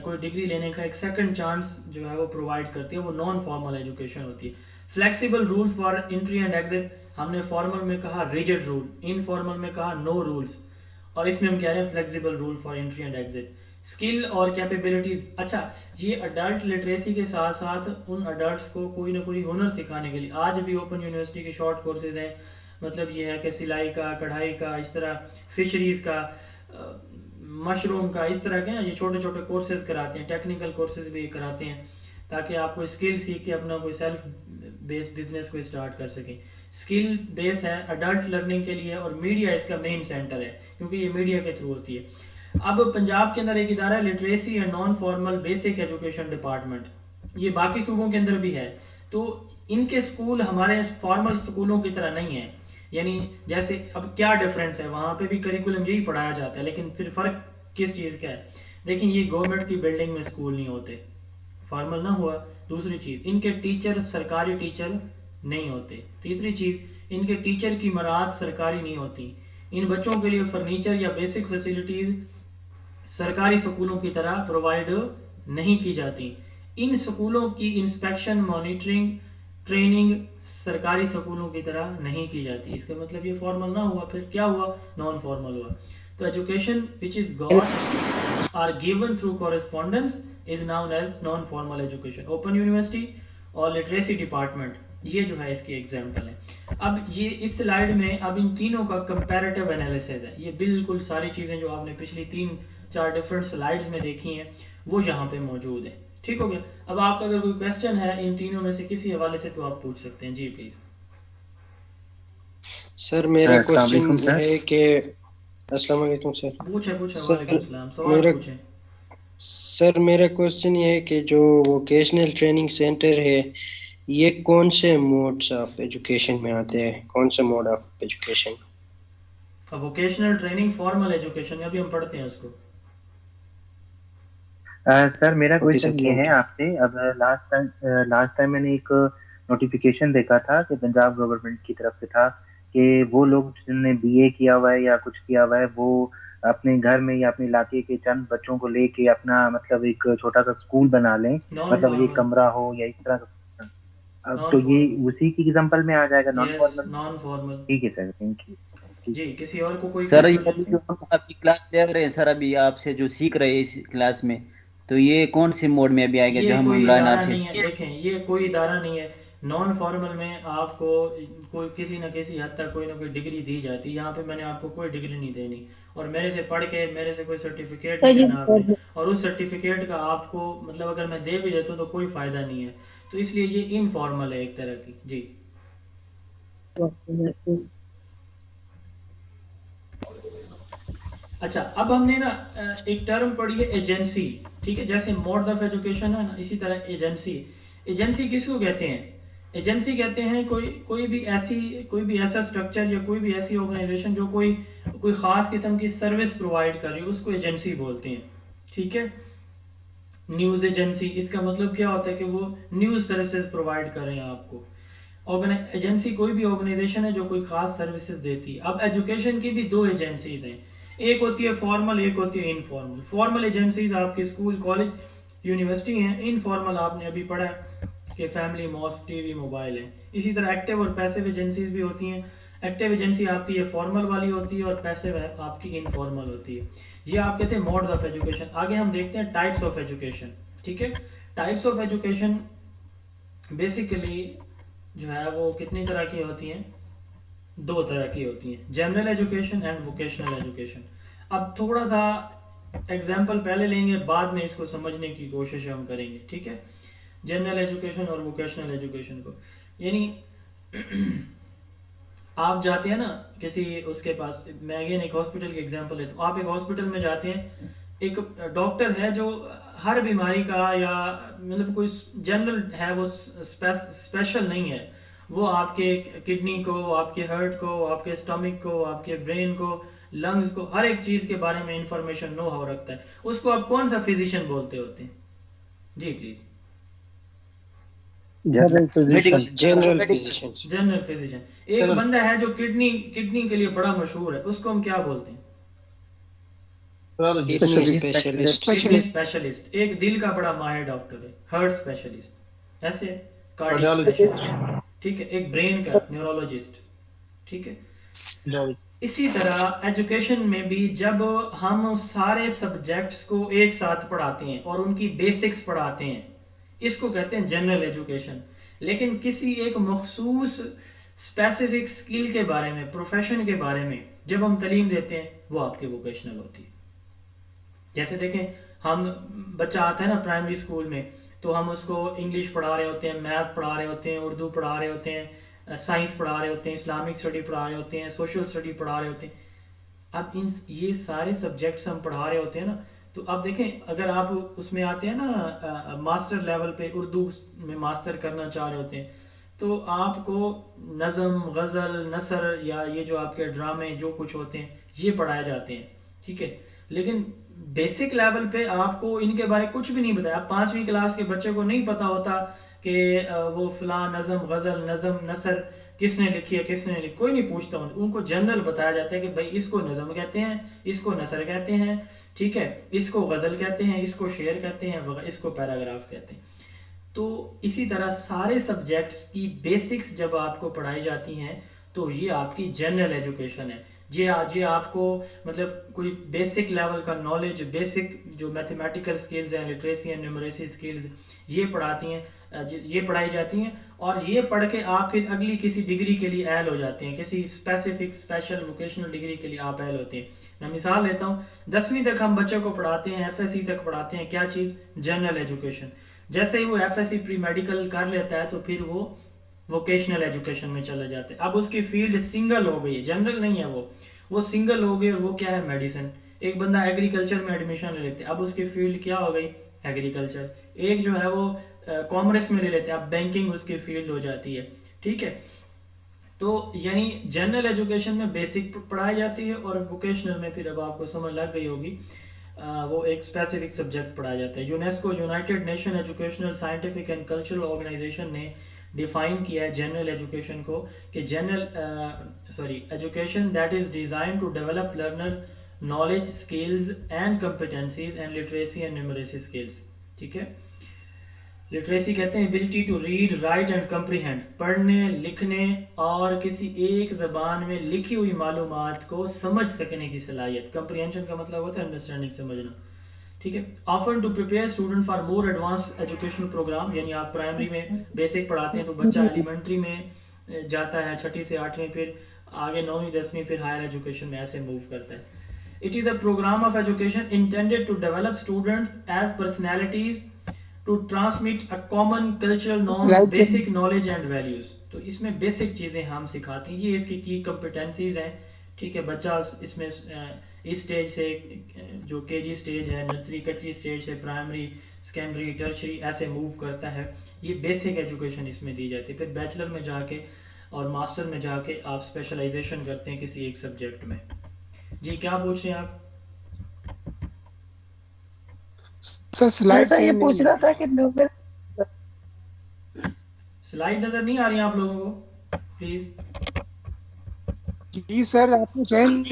کوئی ڈگری لینے کا ایک سیکنڈ چانس جو ہے وہ پرووائڈ کرتی ہے. وہ نان فارمل ایجوکیشن ہوتی ہے. Flexible rules for entry and exit, ہم نے فارمل میں کہا ریجڈ رول، انفارمل میں کہا نو رولز، اور اس میں ہم کہہ رہے ہیں flexible rule for entry and exit. Skill اور کیپیبلٹیز، اچھا یہ اڈلٹ لٹریسی کے ساتھ ساتھ ان اڈلٹس کو کوئی نہ کوئی ہنر سکھانے کے لیے آج بھی اوپن یونیورسٹی کے شارٹ کورسز ہیں. مطلب یہ ہے کہ سلائی کا، کڑھائی کا، اس طرح فشریز کا، مشروم کا، اس طرح کے نا یہ چھوٹے چھوٹے کورسز کراتے ہیں. ٹیکنیکل کورسز بھی کراتے ہیں تاکہ آپ کو اسکل سیکھ کے اپنا کوئی سیلف بیس بزنس کو اسٹارٹ کر سکیں. اسکل بیس ہے اڈلٹ لرننگ کے لیے، اور میڈیا اس کا مین سینٹر ہے کیونکہ یہ میڈیا کے تھرو ہوتی ہے. اب پنجاب کے اندر ایک ادارہ ہے literacy and non formal basic education department, یہ باقی صوبوں کے اندر بھی ہے. تو ان کے اسکول ہمارے فارمل اسکولوں کی طرح نہیں ہے. یعنی جیسے اب کیا ڈفرینس ہے، وہاں پہ بھی کریکولم یہی پڑھایا جاتا ہے لیکن پھر فرق کس چیز کا ہے؟ دیکھیں یہ گورنمنٹ کی بلڈنگ میں اسکول نہیں ہوتے، فارمل نہ ہوا. دوسری چیز ان کے ٹیچر سرکاری ٹیچر نہیں ہوتے. تیسری چیز ان کے ٹیچر کی مراد سرکاری نہیں ہوتی. ان بچوں کے لیے فرنیچر یا بیسک فیسلٹیز سرکاری سکولوں کی طرح پرووائڈ نہیں کی جاتی. ان سکولوں کی انسپیکشن، مانیٹرنگ، ٹریننگ سرکاری سکولوں کی طرح نہیں کی جاتی. اس کا مطلب یہ فارمل نہ ہوا، پھر کیا ہوا؟ نان فارمل ہوا. تو education which is got are given through correspondence is known as non formal education. Open university اور لٹریسی ڈپارٹمنٹ یہ جو ہے اس کی ایگزامپل ہے. اب یہ اس سلائیڈ میں اب ان تینوں کا کمپیریٹیو انالیسز ہے. یہ بالکل ساری چیزیں جو آپ نے پچھلی 3-4 ڈفرنٹ سلائیڈز میں دیکھی ہیں وہ یہاں پہ موجود ہیں. ٹھیک ہو گیا. اب آپ کا اگر کوئی کویسچن ہے ان تینوں میں سے کسی حوالے سے تو آپ پوچھ سکتے ہیں. جی پلیز. سر میرا کوسچن یہ ہے کہ السلام علیکم سر. پوچھیں. وعلیکم السلام. سوال پوچھیں. سر میرا کوسچن یہ ہے کہ جو ووکیشنل ٹریننگ سینٹر ہے یہ کون سے موڈس آف ایجوکیشن میں آتے ہیں؟ کون سے mode of education? Vocational training, formal education, ابھی ہم پڑھتے ہیں اس کو. سر میرا کوشچن یہ ہے آپ سے، اب لاسٹ ٹائم میں نے ایک نوٹیفیکیشن دیکھا تھا کہ پنجاب گورنمنٹ کی طرف سے تھا کہ وہ لوگ جن نے بی اے کیا ہوا ہے یا کچھ کیا ہوا ہے وہ اپنے گھر میں یا اپنے علاقے کے چند بچوں کو لے کے اپنا مطلب ایک چھوٹا سا اسکول بنا لیں، مطلب ایک کمرہ ہو یا اس طرح کا. اب تو یہ اسی کی ایگزامپل میں آ جائے گا نان فارمل. ٹھیک ہے سر، تھینک یو. جی کسی اور کو کوئی سر جو ہم آپ کی کلاس لے رہے ہیں سر، ابھی آپ سے جو سیکھ رہے ہیں اس کلاس میں، تو یہ کون سے موڈ میں ابھی آئے گا جو ہم آن لائن آپ سے؟ دیکھیں یہ کوئی ادارہ نہیں ہے. نان فارمل میں آپ کو کوئی کسی نہ کسی حد تک کوئی نہ کوئی ڈگری دی جاتی. یہاں پہ میں نے آپ کو کوئی ڈگری نہیں دینی اور میرے سے پڑھ کے میرے سے کوئی سرٹیفکیٹ نہیں دینا آپ نے، اور اس سرٹیفکیٹ کا آپ کو مطلب اگر میں دے بھی دیتا ہوں تو کوئی فائدہ نہیں ہے. تو اس لیے یہ انفارمل ہے ایک طرح کی. جی اچھا اب ہم نے نا ایک ٹرم پڑھی ہے ایجنسی, ٹھیک ہے, جیسے موڈ آف ایجوکیشن ہے نا, اسی طرح ایجنسی. ایجنسی کس کو کہتے ہیں؟ ایجنسی کہتے ہیں کوئی بھی ایسا اسٹرکچر یا کوئی بھی ایسی آرگنائزیشن جو کوئی خاص قسم کی سروس پرووائڈ کر رہی ہے, اس کو ایجنسی بولتے ہیں, ٹھیک ہے. نیوز ایجنسی, اس کا مطلب کیا ہوتا ہے کہ وہ نیوز سروسز پرووائڈ کر رہے ہیں آپ کو. ایجنسی کوئی بھی آرگنائزیشن ہے جو کوئی خاص سروسز دیتی ہے. اب ایجوکیشن کی بھی دو ایجنسیز ہیں, ایک ہوتی ہے فارمل, ایک ہوتی ہے انفارمل. فارمل ایجنسیز آپ کے اسکول, کالج, یونیورسٹی ہیں. انفارمل آپ نے ابھی پڑھا ہے کہ family, mosque, T V, mobile ہیں. اسی طرح ایکٹیو اور پیسو ایجنسیز بھی ہوتی ہیں. ایکٹیو ایجنسی آپ کی یہ فارمل والی ہوتی ہے اور پیسو آپ کی انفارمل ہوتی ہے. یہ آپ کہتے ہیں موڈز آف ایجوکیشن. آگے ہم دیکھتے ہیں ٹائپس آف ایجوکیشن, ٹھیک ہے. ٹائپس آف ایجوکیشن بیسیکلی جو ہے وہ کتنی طرح کی ہوتی ہیں؟ دو طرح کی ہوتی ہیں, general education and vocational education. اب تھوڑا سا ایگزامپل پہلے لیں گے, بعد میں اس کو سمجھنے کی کوشش ہم کریں گے, ٹھیک ہے. جنرل ایجوکیشن اور ووکیشنل ایجوکیشن کو, یعنی آپ جاتے ہیں نا کسی اس کے پاس, میں اگین ایک ہاسپٹل کی ایگزامپل لیتا ہوں. آپ ایک ہاسپٹل میں جاتے ہیں, ایک ڈاکٹر ہے جو ہر بیماری کا یا مطلب کوئی جنرل ہے, وہ اسپیشل نہیں ہے. وہ آپ کے کڈنی کو, آپ کے ہارٹ کو, آپ کے اسٹمک کو, آپ کے برین کو, لنگز کو, ہر ایک چیز کے بارے میں انفارمیشن نو ہاؤ رکھتا ہے. اس کو آپ کون سا فزیشین بولتے ہوتے ہیں؟ جی please. General physician. General physician. ایک بندہ ہے جو کڈنی کے لیے بڑا مشہور ہے, اس کو ہم کیا بولتے ہیں؟ اسپیشلسٹ. ایک دل کا بڑا ماہر ڈاکٹر ہے, ہارٹ اسپیشلسٹ, ایسے کارڈیولوجسٹ, ٹھیک ہے. ایک برین کا نیورولوجسٹ, ٹھیک ہے. اسی طرح ایجوکیشن میں بھی جب ہم سارے سبجیکٹس کو ایک ساتھ پڑھاتے ہیں اور ان کی بیسکس پڑھاتے ہیں, اس کو کہتے ہیں جنرل ایجوکیشن. لیکن کسی ایک مخصوص اسپیسیفک اسکل کے بارے میں, پروفیشن کے بارے میں جب ہم تعلیم دیتے ہیں, وہ آپ کی ووکیشنل ہوتی ہے. جیسے دیکھیں, ہم بچہ آتا ہے نا پرائمری اسکول میں, تو ہم اس کو انگلش پڑھا رہے ہوتے ہیں, میتھ پڑھا رہے ہوتے ہیں, اردو پڑھا رہے ہوتے ہیں, سائنس پڑھا رہے ہوتے ہیں, اسلامک اسٹڈی پڑھا رہے ہوتے ہیں, سوشل اسٹڈی پڑھا رہے ہوتے ہیں. اب یہ سارے سبجیکٹس ہم پڑھا رہے ہوتے ہیں نا, تو اب دیکھیں اگر آپ اس میں آتے ہیں نا ماسٹر لیول پہ, اردو میں ماسٹر کرنا چاہ رہے ہوتے ہیں, تو آپ کو نظم, غزل, نثر یا یہ جو آپ کے ڈرامے جو کچھ ہوتے ہیں یہ پڑھائے جاتے ہیں, ٹھیک ہے. لیکن بیسک لیول پہ آپ کو ان کے بارے کچھ بھی نہیں بتایا. 5ویں کلاس کے بچے کو نہیں پتا ہوتا کہ وہ فلاں نظم, غزل, نظم, نثر کس نے لکھی ہے, کس نے لکھی, کوئی نہیں پوچھتا. ان کو جنرل بتایا جاتا ہے کہ بھائی اس کو نظم کہتے ہیں, اس کو نثر کہتے ہیں, ٹھیک ہے, اس کو غزل کہتے ہیں, اس کو شعر کہتے ہیں, اس کو پیراگراف کہتے ہیں. تو اسی طرح سارے سبجیکٹس کی بیسکس جب آپ کو پڑھائی جاتی ہیں تو یہ آپ کی جنرل ایجوکیشن ہے. یہ آپ کو مطلب کوئی بیسک لیول کا نالج, بیسک جو میتھمیٹیکل سکلز ہیں, لٹریسی اینڈ نیومریسی سکلز, یہ پڑھائی جاتی ہیں. اور یہ پڑھ کے آپ پھر اگلی کسی ڈگری کے لیے اہل ہو جاتے ہیں, کسی اسپیسیفک اسپیشل ووکیشنل ڈگری کے لیے آپ اہل ہوتے ہیں. میں مثال لیتا ہوں, 10ویں تک ہم بچے کو پڑھاتے ہیں, ایف ایس سی تک پڑھاتے ہیں, کیا چیز؟ General education. جیسے ہی وہ F S C pre medical کر لیتا ہے تو پھر وہ ووکیشنل ایجوکیشن میں چلا جاتا ہے. اب اس کی فیلڈ سنگل ہو گئی, جنرل نہیں ہے وہ سنگل ہو گئی, اور وہ کیا ہے؟ میڈیسن. ایک بندہ ایگریکلچر میں ایڈمیشن لے لیتے, اب اس کی فیلڈ کیا ہو گئی؟ ایگریکلچر. ایک جو ہے وہ کامرس میں لے لیتے, اب بینکنگ اس کی فیلڈ ہو جاتی ہے, ٹھیک ہے. تو یعنی جنرل ایجوکیشن میں بیسک پڑھائی جاتی ہے, اور ووکیشنل میں پھر اب آپ کو سمجھ لگ گئی ہوگی وہ ایک اسپیسیفک سبجیکٹ پڑھایا جاتا ہے. UNESCO, united nation educational scientific and cultural organization نے ڈیفائن کیا ہے جنرل ایجوکیشن کو کہ education that is designed to develop learner knowledge, skills and competencies and literacy and numeracy skills, ٹھیک ہے. لٹریسی کہتے ہیں ability to read, write and comprehend, پڑھنے, لکھنے اور کسی ایک زبان میں لکھی ہوئی معلومات کو سمجھ سکنے کی صلاحیت. کمپریہنشن کا مطلب ہوتا ہے انڈرسٹینڈنگ, سمجھنا, ٹھیک ہے. Often to prepare student for more advance educational program, یعنی آپ پرائمری میں بیسک پڑھاتے ہیں تو بچہ ایلیمنٹری میں جاتا ہے, 6ٹھی سے 8ویں, پھر آگے 9ویں 10ویں, پھر ہائر ایجوکیشن میں ایسے موو کرتا ہے. It is a program of education intended to develop students as personalities to transmit a common cultural norms, basic knowledge and values. تو اس میں بیسک چیزیں ہم سکھاتے ہیں, یہ اس کی کمپیٹنسیز ہیں, ٹھیک ہے. بچہ اس میں اس سٹیج سے جو کے جی سٹیج ہے، نرسری کچی سٹیج سے پرائمری، سیکنڈری، ٹرشری ایسے موو کرتا ہے. یہ بیسک ایجوکیشن اس میں دی جاتی ہے. پھر بیچلر میں جا کے اور ماسٹر میں جا کے آپ اسپیشلائزیشن کرتے ہیں کسی ایک سبجیکٹ میں. جی کیا پوچھ رہے ہیں آپ؟ سر یہ پوچھ رہا تھا کہ سلائڈ نظر نہیں آ رہی ہیں آپ لوگوں کو پلیز؟ جی سر آپ نے چین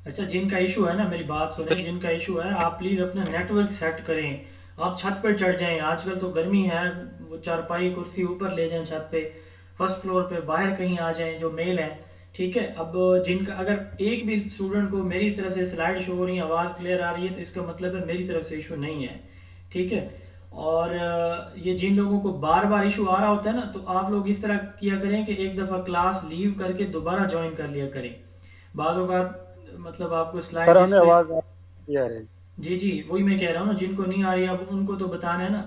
اچھا جن کا ایشو ہے نا، میری بات سنیں، جن کا ایشو ہے آپ پلیز اپنا نیٹ ورک سیٹ کریں. آپ چھت پہ چڑھ جائیں، آج کل تو گرمی ہے، وہ چارپائی کرسی اوپر لے جائیں چھت پہ، فرسٹ فلور پہ باہر کہیں آ جائیں جو میل ہیں. ٹھیک ہے، اب جن کا اگر ایک بھی اسٹوڈنٹ کو میری طرف سے سلائڈ شو ہو رہی ہے، آواز کلیئر آ رہی ہے، تو اس کا مطلب ہے میری طرف سے ایشو نہیں ہے. ٹھیک ہے، اور یہ جن لوگوں کو بار بار ایشو آ رہا ہوتا ہے نا، تو آپ لوگ اس طرح کیا کریں کہ ایک دفعہ کلاس لیو کر کے دوبارہ جوائن کر لیا کریں. بعض اوقات مطلب آپ کو سلائڈ جی جی وہی میں کہہ رہا ہوں نا، جن کو نہیں آ رہی ہے اب ان کو تو بتانا ہے نا.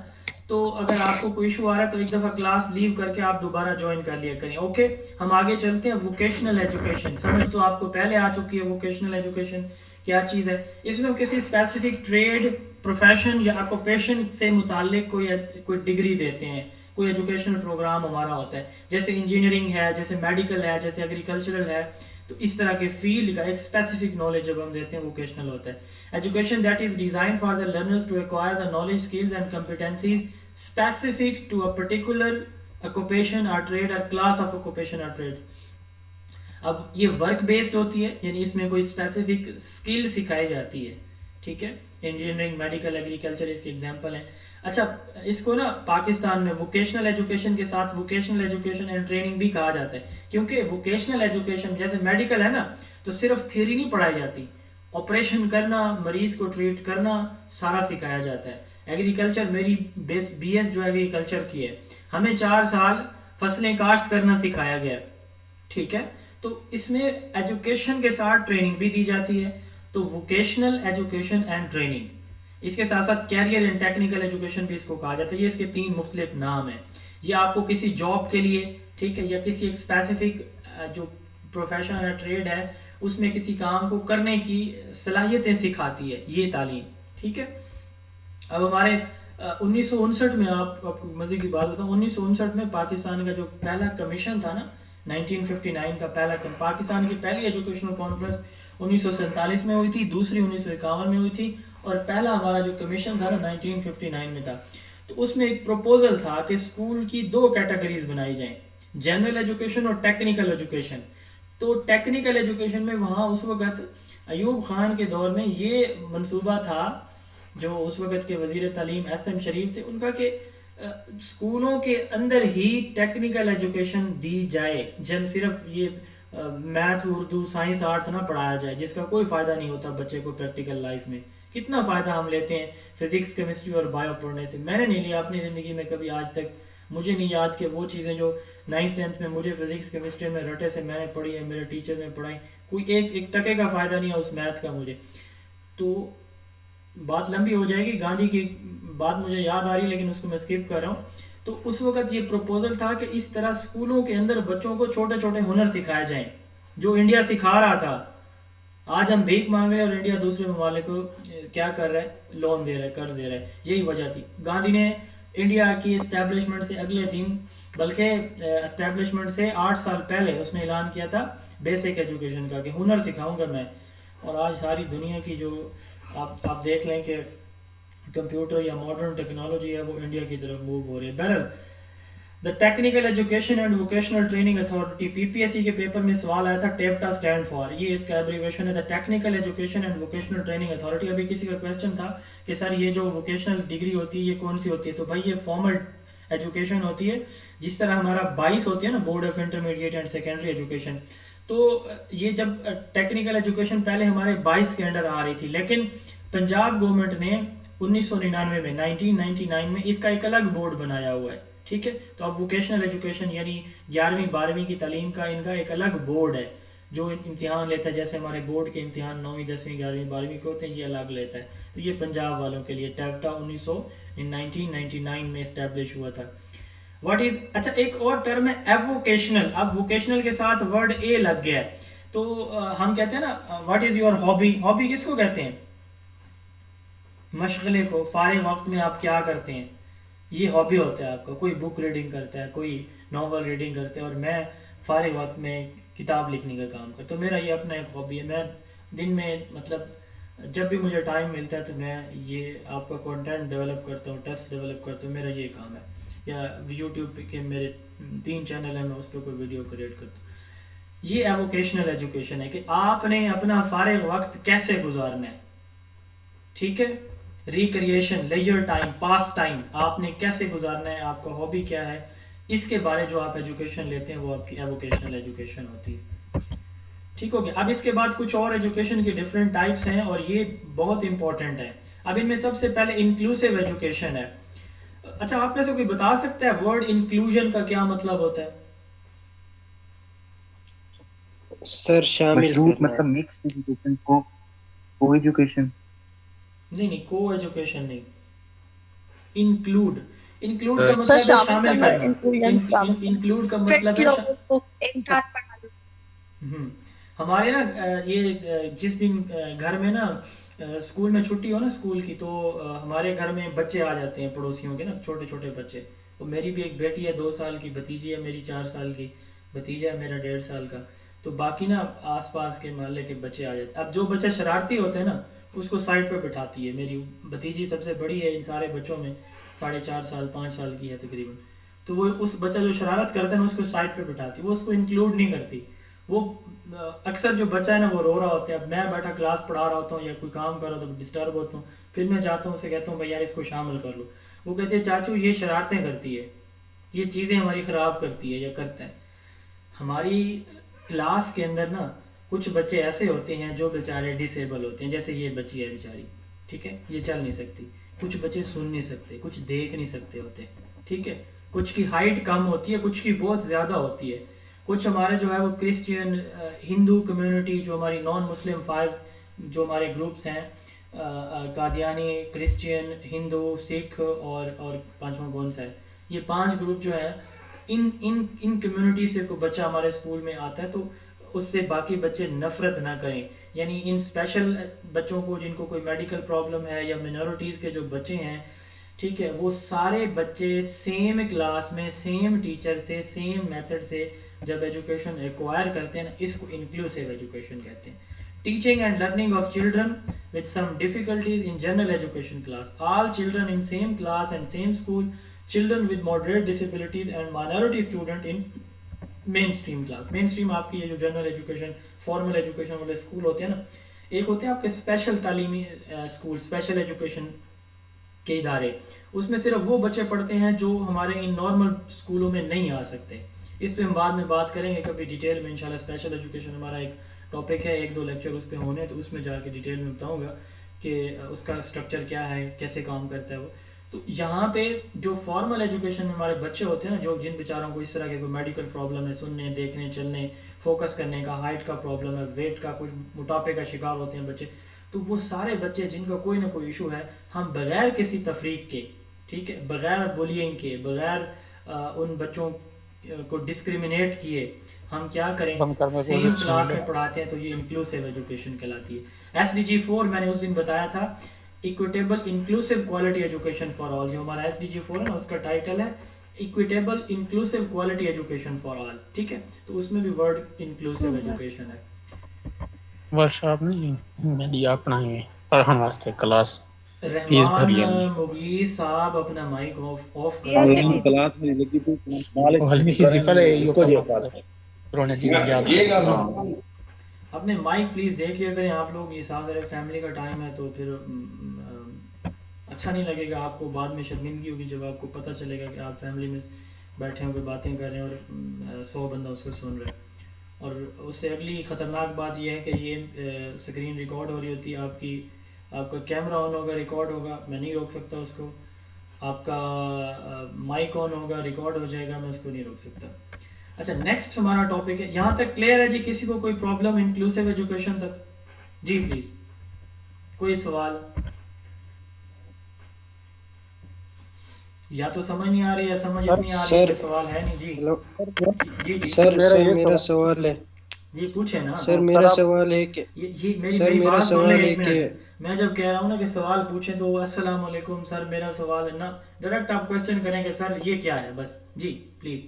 تو اگر آپ کو کوئی ایشو آ رہا ہے تو ایک دفعہ کلاس لیو کر کے آپ دوبارہ جوائن کر لیا کریں. اوکے، ہم آگے چلتے ہیں. ووکیشنل ایجوکیشن سمجھ تو آپ کو پہلے آ چکی ہے. ووکیشنل ایجوکیشن کیا چیز ہے؟ اس میں کسی اسپیسیفک ٹریڈ، پروفیشن یا آکوپیشن سے متعلق کوئی ڈگری دیتے ہیں، کوئی ایجوکیشنل پروگرام ہمارا ہوتا ہے. جیسے انجینئرنگ ہے، جیسے میڈیکل ہے، جیسے ایگریکلچرل ہے. تو اس طرح کے فیلڈ کا ایک اسپیسیفک نالج جب ہم دیتے ہیں ووکیشنل ہوتا ہے. Education that is designed for the learners to acquire the knowledge, skills and competencies specific to a particular occupation اور ٹریڈ اور کلاس آف آکوپیشن اور ٹریڈ. اب یہ ورک بیسڈ ہوتی ہے، یعنی اس میں کوئی اسپیسیفک اسکل سکھائی جاتی ہے. ٹھیک ہے، انجینئرنگ، میڈیکل، ایگریکلچر اس کے ایگزامپل ہیں. اچھا، اس کو نا پاکستان میں ووکیشنل ایجوکیشن کے ساتھ ووکیشنل ایجوکیشن اینڈ ٹریننگ بھی کہا جاتا ہے، کیونکہ ووکیشنل ایجوکیشن جیسے میڈیکل ہے نا، تو صرف تھیوری نہیں پڑھائی جاتی، آپریشن کرنا، مریض کو ٹریٹ کرنا سارا سکھایا جاتا ہے. ایگریکلچر، میری بی ایس جو ایگریکلچر کی ہے، ہمیں 4 سال فصلیں کاشت کرنا سکھایا گیا. ٹھیک ہے، تو اس میں ایجوکیشن کے ساتھ ٹریننگ بھی دی جاتی ہے. تو ووکیشنل ایجوکیشن اینڈ ٹریننگ، اس کے ساتھ ساتھ کیریئر اینڈ ٹیکنیکل ایجوکیشن بھی اس کو کہا جاتا ہے. یہ اس کے 3 مختلف نام ہیں. یہ آپ کو کسی جاب کے لیے، ٹھیک ہے، یا کسی ایک اسپیسیفک جو پروفیشن یا ٹریڈ ہے اس میں کسی کام کو کرنے کی صلاحیتیں سکھاتی ہے یہ تعلیم. ٹھیک ہے، اب ہمارے 1959 میں آپ کو مزے کی بات بتاؤں، 1959 میں پاکستان کا جو پہلا کمیشن تھا نا، 1959 کا پہلا پاکستان کی پہلی ایجوکیشنل کانفرنس 1947 میں ہوئی تھی، دوسری 1951 میں ہوئی تھی، اور پہلا ہمارا جو کمیشن تھا نا 1959 میں تھا. تو اس میں ایک پروپوزل تھا کہ اسکول کی 2 کیٹیگریز بنائی جائیں، جنرل ایجوکیشن اور ٹیکنیکل ایجوکیشن. تو ٹیکنیکل ایجوکیشن میں وہاں اس وقت ایوب خان کے دور میں یہ منصوبہ تھا، جو اس وقت کے وزیر تعلیم ایس ایم شریف تھے، ان کا کہ اسکولوں کے اندر ہی ٹیکنیکل ایجوکیشن دی جائے، صرف یہ میتھ، اردو، سائنس، آرٹس نہ پڑھایا جائے جس کا کوئی فائدہ نہیں ہوتا بچے کو پریکٹیکل لائف میں. کتنا فائدہ ہم لیتے ہیں فزکس، کیمسٹری اور بایو پڑھنے سے. میں نے نہیں لیا اپنی زندگی میں کبھی آج تک. مجھے نہیں یاد کہ وہ چیزیں جو 9th 10th میں مجھے فزکس کیمسٹری میں رٹے سے میں نے پڑھی ہے، میرے ٹیچر نے پڑھائی، کوئی ایک ٹکے کا فائدہ نہیں ہے اس میتھ کا مجھے. تو بات لمبی ہو جائے گی، گاندھی کی بات مجھے یاد آ رہی ہے لیکن اس کو میں اسکپ کر رہا ہوں. تو اس وقت یہ پروپوزل تھا کہ اس طرح اسکولوں کے اندر بچوں کو چھوٹے چھوٹے ہنر سکھائے جائیں جو انڈیا سکھا رہا تھا. آج ہم بھیک مانگ رہے ہیں اور انڈیا دوسرے ممالک کو کیا کر رہا ہے، لون دے رہا ہے، قرض دے رہا ہے. یہی وجہ تھی. گاندھی نے انڈیا کی اسٹیبلشمنٹ سے اگلے دن، بلکہ اسٹیبلشمنٹ سے 8 سال پہلے اس نے اعلان کیا تھا بیسک ایجوکیشن کا، کہ ہنر سکھاؤں گا میں. اور آج ساری دنیا کی جو آپ دیکھ لیں کہ کمپیوٹر یا ماڈرن ٹیکنالوجی ہے وہ انڈیا کی طرف موو ہو رہی ہے. بہرحال the technical education and vocational training authority, P P S C کے پیپر میں سوال آیا تھا، ٹیفٹا اسٹینڈ فار، یہ اس کا ایبریویشن ہے، دا technical education and vocational training authority. ابھی کسی کا کویسچن تھا کہ سر یہ جو ووکیشنل ڈگری ہوتی ہے یہ کون سی ہوتی ہے؟ تو بھائی یہ فارمل ایجوکیشن ہوتی ہے، جس طرح ہمارا 22 ہوتی ہے نا، board of intermediate and secondary education. تو یہ جب ٹیکنیکل ایجوکیشن پہلے ہمارے 22 کے انڈر آ رہی تھی، لیکن پنجاب گورنمنٹ نے 1999 میں 1999 میں اس کا ایک الگ بورڈ بنایا ہوا ہے. ٹھیک ہے، تو اب ووکیشنل ایجوکیشن یعنی 11ویں 12ویں کی تعلیم کا ان کا ایک الگ بورڈ ہے جو امتحان لیتا ہے. جیسے ہمارے بورڈ کے امتحان 9ویں 10ویں 11ویں 12ویں کے ہوتے ہیں، یہ الگ لیتا ہے. تو یہ پنجاب والوں کے لیے ٹیفٹا 1999 میں اسٹیبلش ہوا تھا. واٹ از, اچھا ایک اور ٹرم ہے ایووکیشنل. اب ووکیشنل کے ساتھ ورڈ اے لگ گیا ہے, تو ہم کہتے ہیں نا what is your hobby. Hobby کس کو کہتے ہیں؟ مشغلے کو, فارغ وقت میں آپ کیا کرتے ہیں, یہ ہابی ہوتا ہے آپ کا. کوئی بک ریڈنگ کرتا ہے, کوئی ناول ریڈنگ کرتا ہے, اور میں فارغ وقت میں کتاب لکھنے کا کام کرتا ہوں. میرا یہ اپنا ایک ہابی ہے. میں دن میں مطلب جب بھی مجھے ٹائم ملتا ہے تو میں یہ آپ کا کنٹینٹ ڈیولپ کرتا ہوں, ٹیسٹ ڈیولپ کرتا ہوں. میرا یہ کام ہے. یا یوٹیوب کے میرے 3 چینل ہیں, میں اس پہ کوئی ویڈیو کریٹ کرتا ہوں. یہ ایووکیشنل ایجوکیشن ہے کہ آپ نے اپنا فارغ وقت کیسے گزارنا ہے. ٹھیک ہے, ریکریشن, لیجر ٹائم, پاس ٹائم آپ نے کیسے گزارنا ہے, آپ کا ہابی کیا ہے, اس کے بارے جو آپ ایجوکیشن لیتے ہیں وہ آپ کی ایووکیشنل ایجوکیشن ہوتی ہے. ٹھیک ہو گیا. اب اس کے بعد کچھ اور ایجوکیشن کی ڈفرینٹ ٹائپس ہیں, اور یہ بہت امپورٹنٹ ہے. اب ان میں سب سے پہلے انکلوسیو ایجوکیشن ہے. اچھا آپ میں سے کوئی بتا سکتا ہے ورڈ انکلوژن کا کیا مطلب ہوتا ہے؟ سر شامل مشروط کرنا. مطلب مکس ایجوکیشن کو ایجوکیشن نہیں, کو ایجوکیشن نہیں, انکلوڈ. انکلوڈ کا سر مطلب ہے شامل شامل کرنا کرنا. انکلوڈ کا مطلب ہے لوگوں کو ایک ساتھ پڑھا دو. ہمارے نا یہ جس دن گھر میں نا اسکول میں چھٹی ہو نا اسکول کی, تو ہمارے گھر میں بچے آ جاتے ہیں پڑوسیوں کے نا, چھوٹے چھوٹے بچے. تو میری بھی ایک بیٹی ہے 2 سال کی, بھتیجی ہے میری 4 سال کی, بھتیجا ہے میرا 1.5 سال کا. تو باقی نا آس پاس کے محلے کے بچے آ جاتے ہیں. اب جو بچہ شرارتی ہوتا ہے نا اس کو سائڈ پہ بٹھاتی ہے. میری بھتیجی سب سے بڑی ہے ان سارے بچوں میں, 4.5 سال 5 سال کی ہے تقریباً. تو وہ اس بچہ جو شرارت کرتا ہے نا اس کو سائڈ پہ بٹھاتی ہے, وہ اس کو انکلوڈ نہیں کرتی. وہ اکثر جو بچہ ہے نا وہ رو رہا ہوتا ہے. اب میں بیٹھا کلاس پڑھا رہا ہوتا ہوں یا کوئی کام کر رہا ہوتا ہوں, ڈسٹرب ہوتا ہوں, پھر میں جاتا ہوں اسے کہتا ہوں بھائی یار اس کو شامل کر لو. وہ کہتے ہیں چاچو یہ شرارتیں کرتی ہے, یہ چیزیں ہماری خراب کرتی ہے یا کرتا ہے. ہماری کلاس کے اندر نا کچھ بچے ایسے ہوتے ہیں جو بیچارے ڈسیبل ہوتے ہیں, جیسے یہ بچی ہے بیچاری, ٹھیک ہے, یہ چل نہیں سکتی. کچھ بچے سن نہیں سکتے, کچھ دیکھ نہیں سکتے ہوتے, ٹھیک ہے. کچھ کی ہائٹ کم ہوتی ہے, کچھ کی بہت زیادہ ہوتی ہے. کچھ ہمارے جو ہے وہ کرسچین, ہندو کمیونٹی, جو ہماری نان مسلم 5 جو ہمارے گروپس ہیں, قادیانی, کرسچین, ہندو, سکھ اور 5واں کون سا ہے, یہ 5 گروپ جو ہے ان کمیونٹی سے کوئی بچہ ہمارے اسکول میں آتا ہے تو اس سے باقی بچے نفرت نہ کریں. یعنی ان اسپیشل بچوں کو جن کو کوئی میڈیکل پرابلم ہے یا مینورٹیز کے جو بچے ہیں, ٹھیک ہے, وہ سارے بچے سیم کلاس میں سیم ٹیچر سے سیم میتھڈ سے جب ایجوکیشن ایکوائر کرتے ہیں نا, اس کو انکلوسیو ایجوکیشن کہتے ہیں. Teaching and learning of children with some difficulties in general education class. All children in same class and same school, children with moderate disabilities and minority student in mainstream class. mainstream آپ کی یہ جو general education, formal education والے school ہوتے ہیں نا, ایک ہوتے ہیں آپ کے اسپیشل تعلیمی اسکول, اسپیشل ایجوکیشن کے ادارے. اس میں صرف وہ بچے پڑھتے ہیں جو ہمارے ان نارمل اسکولوں میں نہیں آ سکتے. اس پہ ہم بعد میں بات کریں گے کبھی ڈیٹیل میں انشاءاللہ. اسپیشل ایجوکیشن ہمارا ایک ٹاپک ہے, 1-2 لیکچر اس پہ ہونے, تو اس میں جا کے ڈیٹیل میں بتاؤں گا کہ اس کا اسٹرکچر کیا ہے, کیسے کام کرتا ہے وہ. تو یہاں پہ جو فارمل ایجوکیشن میں ہمارے بچے ہوتے ہیں نا, جو جن بیچاروں کو اس طرح کے کوئی میڈیکل پرابلم ہے, سننے, دیکھنے, چلنے, فوکس کرنے کا, ہائٹ کا پرابلم ہے, ویٹ کا, کچھ موٹاپے کا شکار ہوتے ہیں بچے, تو وہ سارے بچے جن کا کوئی نہ کوئی ایشو ہے, ہم بغیر کسی تفریق کے, ٹھیک ہے, بغیر بولینگ کے, بغیر ان بچوں کو ڈسکریمنیٹ کیے, ہم کیا کریں, سیم کلاس میں پڑھاتے ہیں. تو یہ انکلوسیو ایجوکیشن کہلاتی ہے. SDG 4 میں نے اس دن بتایا تھا, equitable inclusive quality education for all. جو ہمارا SDG 4 ہے نا, اس کا ٹائٹل ہے equitable inclusive quality education for all, ٹھیک ہے. تو اس میں بھی ورڈ انکلوسیو ایجوکیشن ہے. ورکشاپ نہیں میں لیا اپنا ہی پڑھنے واسطے کلاس رحمان مغیث صاحب اپنا مائک آف کر کلاس میں لگی تو اپنے مائک پلیز دیکھ لیا کریں آپ لوگ. یہ ساتھ فیملی کا ٹائم ہے تو پھر اچھا نہیں لگے گا آپ کو, بعد میں شرمندگی ہوگی جب آپ کو پتہ چلے گا کہ آپ فیملی میں بیٹھے ہوں, کوئی باتیں کر رہے ہیں اور 100 بندہ اس کو سن رہے ہیں. اور اس سے اگلی خطرناک بات یہ ہے کہ یہ اسکرین ریکارڈ ہو رہی ہوتی ہے آپ کی, آپ کا کیمرہ آن ہوگا, ریکارڈ ہوگا, میں نہیں روک سکتا اس کو. آپ کا مائک آن ہوگا, ریکارڈ ہو جائے گا, میں اس کو نہیں روک سکتا. اچھا نیکسٹ ہمارا ٹاپک ہے, یہاں تک کلیئر ہے جی؟ کسی کو کوئی پرابلم انکلوسیو ایجوکیشن تک؟ جی پلیز کوئی سوال؟ یا تو سمجھ نہیں آ رہی ہے، سمجھ اتنی آ رہی ہے کہ سوال ہے نہیں. جی ہلو جی جی سر، میرا سوال ہے. جی پوچھے نا. سر میرا سوال ہے کہ یہ میری میرا بات سن لیں سوال ہے ایک کہ منٹ. میں جب کہہ رہا ہوں نا کہ سوال پوچھیں تو السلام علیکم سر میرا سوال ہے نا، ڈائریکٹ آپ کوشچن کریں کہ سر یہ کیا ہے، بس. جی پلیز.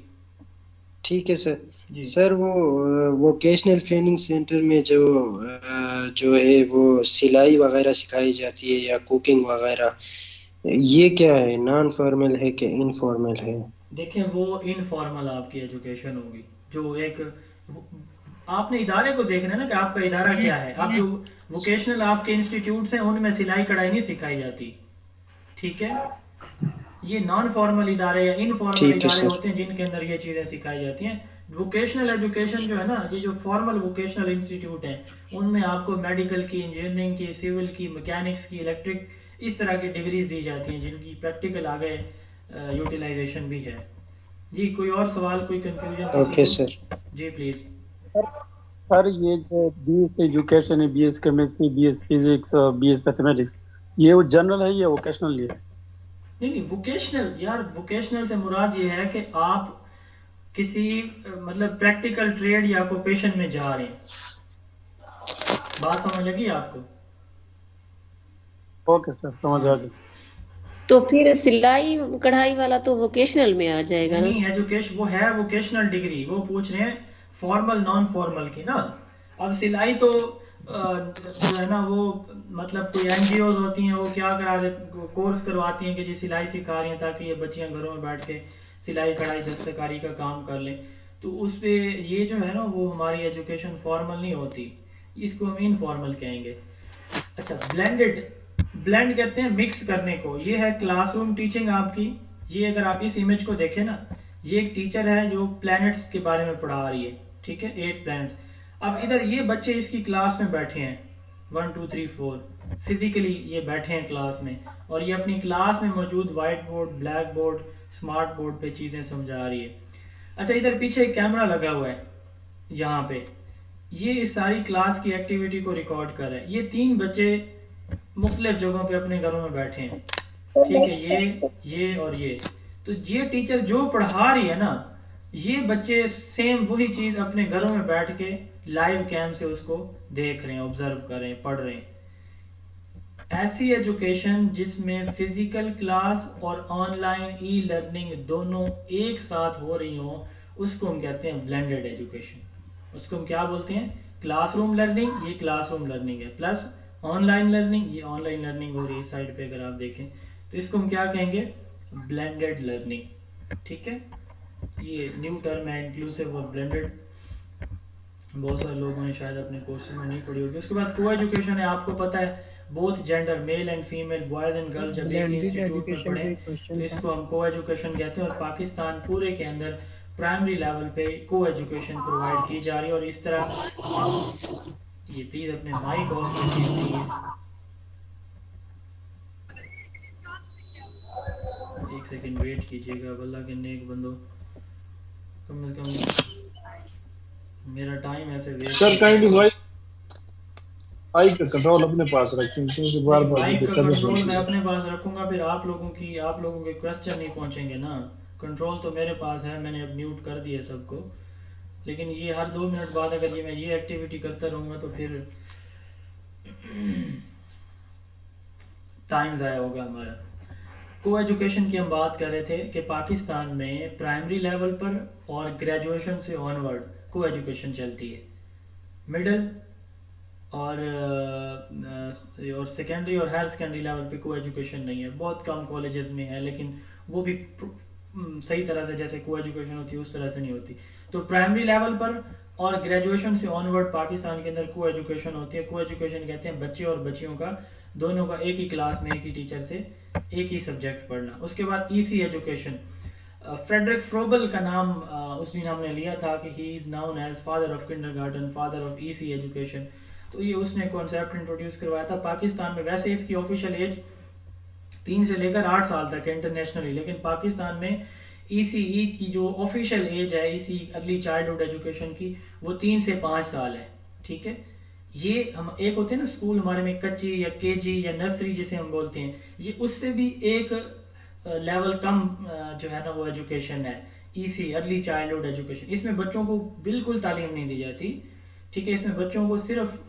ٹھیک ہے سر. جی سر وہ ووکیشنل ٹریننگ سینٹر میں جو ہے وہ سلائی وغیرہ سکھائی جاتی ہے یا کوکنگ وغیرہ، یہ کیا ہے؟ نان فارمل ہے کہ انفارمل ہے؟ دیکھیں وہ انفارمل آپ کی ایجوکیشن ہوگی، جو ایک آپ نے ادارے کو دیکھنا ہے نا کہ آپ کا ادارہ کیا ہے. آپ جو ووکیشنل آپ کے انسٹیٹیوٹس ہیں ان میں سلائی کڑھائی نہیں سکھائی جاتی، ٹھیک ہے. یہ نان فارمل ادارے یا انفارمل ٹھیک ہے ادارے سر. ہوتے ہیں جن کے اندر یہ چیزیں سکھائی جاتی ہیں. ووکیشنل ایجوکیشن جو ہے نا، یہ جو فارمل ووکیشنل انسٹیٹیوٹ ہیں ان میں آپ کو میڈیکل کی، انجینئرنگ کی، سول کی، میکینکس کی، الیکٹرک، اس طرح کی ڈگریز دی جاتی ہیں جن کی پریکٹیکل آگے یوٹیلائزیشن بھی ہے. جی کوئی اور سوال، کوئی کنفیوژن کسی اوکے کو؟ سر. جی پلیز. سر یہ جو بی ایس ایجوکیشن ہے، B S chemistry, B S physics, B S mathematics, یہ وہ جنرل ہے یا ووکیشنل ہے؟ نہیں ووکیشنل، یار ووکیشنل سے مراد یہ ہے کہ آپ کسی مطلب پریکٹیکل ٹریڈ یا آکوپیشن میں جا رہے ہیں. بات سمجھ لگی آپ کو؟ اوکے سر، سمجھ آ ہاں. گئی. تو پھر سلائی کڑھائی والا تو ووکیشنل میں آ جائے گا نا؟ نہیں ایجوکیشن وہ ہے ووکیشنل ڈگری، وہ پوچھ رہے ہیں فارمل نان فارمل کی نا. اب سلائی تو جو ہے نا وہ مطلب کوئی این جی اوز ہوتی ہیں وہ کیا کورس کرواتی ہیں کہ جی سلائی سکھا رہی ہیں تاکہ یہ بچیاں گھروں میں بیٹھ کے سلائی کڑھائی دستکاری کا کام کر لیں. تو اس پہ یہ جو ہے نا وہ ہماری ایجوکیشن فارمل نہیں ہوتی، اس کو ہم انفارمل کہیں گے. اچھا بلینڈ کہتے ہیں مکس کرنے کو. یہ ہے کلاس روم ٹیچنگ آپ کی. یہ اگر آپ اس امیج کو دیکھیں نا، یہ ایک ٹیچر ہے جو پلینٹس کے بارے میں پڑھا رہی ہے، ٹھیک ہے، 8 پلینٹس. اب ادھر یہ بچے اس کی کلاس میں بیٹھے ہیں 1 2 3 4 فزیکلی یہ بیٹھے ہیں کلاس میں، اور یہ اپنی کلاس میں موجود white board, black board, smart board پہ چیزیں سمجھا رہی ہے. اچھا ادھر پیچھے ایک کیمرہ لگا ہوا ہے یہاں پہ، یہ اس ساری کلاس کی ایکٹیویٹی کو ریکارڈ کر رہا ہے. یہ 3 بچے مختلف جگہوں پہ اپنے گھروں میں بیٹھے ہیں، ٹھیک ہے، یہ اور یہ. تو یہ ٹیچر جو پڑھا رہی ہے نا، یہ بچے سیم وہی چیز اپنے گھروں میں بیٹھ کے لائیو کیم سے اس کو دیکھ رہے ہیں، آبزرو کر رہے ہیں، پڑھ رہے ہیں. ایسی ایجوکیشن جس میں فزیکل کلاس اور آن لائن ای لرننگ دونوں ایک ساتھ ہو رہی ہوں، اس کو ہم کہتے ہیں بلینڈڈ ایجوکیشن. اس کو ہم کیا بولتے ہیں؟ کلاس روم لرننگ، یہ کلاس روم لرننگ ہے، پلس آن لائن لرننگ، یہ آن لائن لرننگ ہو رہی ہے اس سائڈ پہ اگر آپ دیکھیں تو اس کو ہم کیا کہیں گے؟ Blended learning. ٹھیک ہے، یہ نیو ٹرم ہے، انکلوسیو اور بلینڈڈ. بہت سارے لوگوں نے شاید اپنے کورسز میں نہیں پڑھی ہوگی. اس کے بعد کو ایجوکیشن ہے، آپ کو پتہ ہے both gender, male and female, boys and girl جب ایک ہی انسٹیٹیوٹ میں پڑھیں تو اس کو ہم کو ایجوکیشن کہتے ہیں. اور پاکستان پورے کے اندر پرائمری لیول پہ کو ایجوکیشن پرووائڈ کی جا رہی ہے. اور اس طرح یہ پلیز اپنے مائک آف رکھیں پلیز. ایک سیکنڈ ویٹ کیجیے گا، اللہ کے نیک بندو، کم از کم میرا ٹائم ایسے ویسٹ سر کائنڈلی مائک کا کنٹرول اپنے پاس رکھیں کیونکہ بار بار مائک کا ڈسٹربنس کنٹرول ہوتی میں ہے. اپنے پاس رکھوں گا، پھر آپ لوگوں کے کوسچن نہیں پہنچیں گے نا. کنٹرول تو میرے پاس ہے، میں نے اب میوٹ کر دیا سب کو. لیکن یہ ہر 2 منٹ بعد اگر میں یہ ایکٹیویٹی کرتا رہوں گا تو پھر ٹائم ضائع ہوگا ہمارا. کو ایجوکیشن کی ہم بات کر رہے تھے کہ پاکستان میں پرائمری لیول پر اور گریجویشن سے آنورڈ کو ایجوکیشن چلتی ہے. مڈل اور سیکنڈری اور ہائر سیکنڈری لیول پہ کو ایجوکیشن نہیں ہے. بہت کم کالجز میں ہے، لیکن وہ بھی صحیح طرح سے جیسے کو ایجوکیشن ہوتی ہے اس طرح سے نہیں ہوتی. تو پرائمری لیول پر اور گریجویشن سے آنورڈ پاکستان کے اندر کو ایجوکیشن ہوتی ہے. کو ایجوکیشن کہتے ہیں بچے اور بچیوں کا دونوں کا ایک ہی کلاس میں ایک ہی ٹیچر سے ایک ہی سبجیکٹ پڑھنا. اس کے بعد E C education. Friedrich Froebel کا نام اس دن ہم نے لیا تھا کہ he is known as father of kindergarten, father of E C education. تو یہ اس نے کانسیپٹ انٹروڈیوس کروایا تھا پاکستان میں. ویسے اس کی آفیشیل ایج 3 سے لے کر 8 سال تک ہے انٹرنیشنلی، لیکن پاکستان میں ای سی ای کی جو آفیشیل ایج ہے ای سی ارلی چائلڈہڈ ایجوکیشن کی، وہ 3 سے 5 سال ہے. ٹھیک ہے، یہ ہم ایک ہوتے ہیں نا اسکول ہمارے میں کچی یا کے جی یا نرسری جسے ہم بولتے ہیں، یہ اس سے بھی ایک لیول کم جو ہے نا وہ ایجوکیشن ہے، EC ارلی چائلڈہڈ ایجوکیشن، اس میں بچوں کو بالکل تعلیم نہیں دی جاتی. ٹھیک ہے، اس میں بچوں کو صرف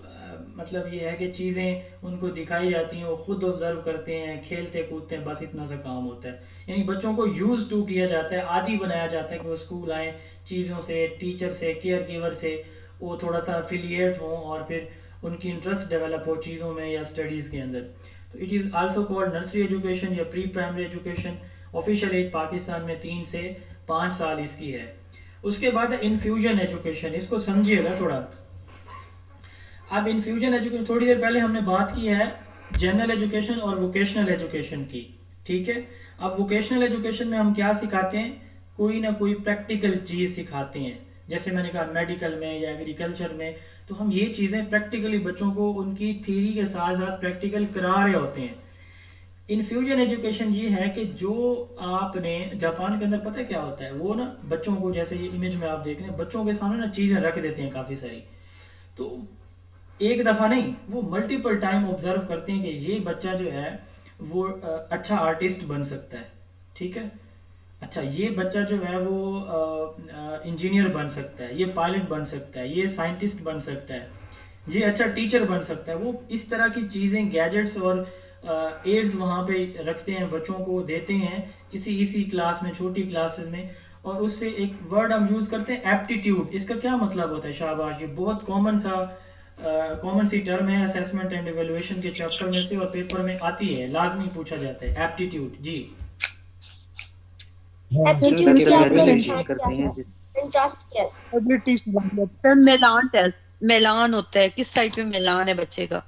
مطلب یہ ہے کہ چیزیں ان کو دکھائی جاتی ہیں، وہ خود آبزرو کرتے ہیں، کھیلتے کودتے ہیں، بس اتنا سا کام ہوتا ہے. یعنی بچوں کو یوز ٹو کیا جاتا ہے، عادی بنایا جاتا ہے کہ وہ اسکول آئیں، چیزوں سے، ٹیچر سے، کیئر گیور سے وہ تھوڑا سا افیلیٹ ہوں اور پھر ان کی انٹرسٹ ڈیولپ ہو چیزوں میں یا اسٹڈیز کے اندر. تو it is also called nursery education یا pre primary education. Official age Pakistan میں 3 سے 5 سال اس کی ہے. اس کے بعد انفیوژن ایجوکیشن، اس کو سمجھیے گا تھوڑا. اب انفیوژن ایجوکیشن تھوڑی دیر پہلے ہم نے بات کی ہے جنرل ایجوکیشن اور ووکیشنل ایجوکیشن کی. ٹھیک ہے، اب ووکیشنل ایجوکیشن میں ہم کیا سکھاتے ہیں؟ کوئی نہ کوئی پریکٹیکل چیز سکھاتے ہیں. جیسے میں نے کہا میڈیکل میں یا ایگریکلچر میں، تو ہم یہ چیزیں پریکٹیکلی بچوں کو ان کی تھیوری کے ساتھ ساتھ پریکٹیکل کرا رہے ہوتے ہیں. انفیوژن ایجوکیشن یہ ہے کہ جو آپ نے جاپان کے اندر پتہ کیا ہوتا ہے، وہ نا بچوں کو، جیسے یہ امیج میں آپ دیکھ رہے ہیں، بچوں کے سامنے نا چیزیں رکھ دیتے ہیں کافی ساری. تو ایک دفعہ نہیں، وہ ملٹیپل ٹائم آبزرو کرتے ہیں کہ یہ بچہ جو ہے وہ اچھا آرٹسٹ بن سکتا ہے. ٹھیک ہے، اچھا یہ بچہ جو ہے وہ انجینئر بن سکتا ہے، یہ پائلٹ بن سکتا ہے، یہ سائنٹسٹ بن سکتا ہے، یہ اچھا ٹیچر بن سکتا ہے. وہ اس طرح کی چیزیں، گیجٹس اور ایڈز وہاں پہ رکھتے ہیں، بچوں کو دیتے ہیں اسی کلاس میں، چھوٹی کلاسز میں. اور اس سے ایک ورڈ ہم یوز کرتے ہیں ایپٹیٹیوڈ. اس کا کیا مطلب ہوتا ہے؟ شاباش، یہ بہت کامن سی ٹرم ہے اسیسمنٹ اینڈ ایویلویشن کے چیپٹر میں سے، اور پیپر میں آتی ہے، لازمی پوچھا جاتا ہے ایپٹیٹیوڈ. جی ایپٹیٹیوڈ کیا ہے؟ انٹرسٹ کیا ہے؟ میلان ٹیسٹ، میلان ہوتا ہے، کس سائڈ پہ میلان ہے بچے کا.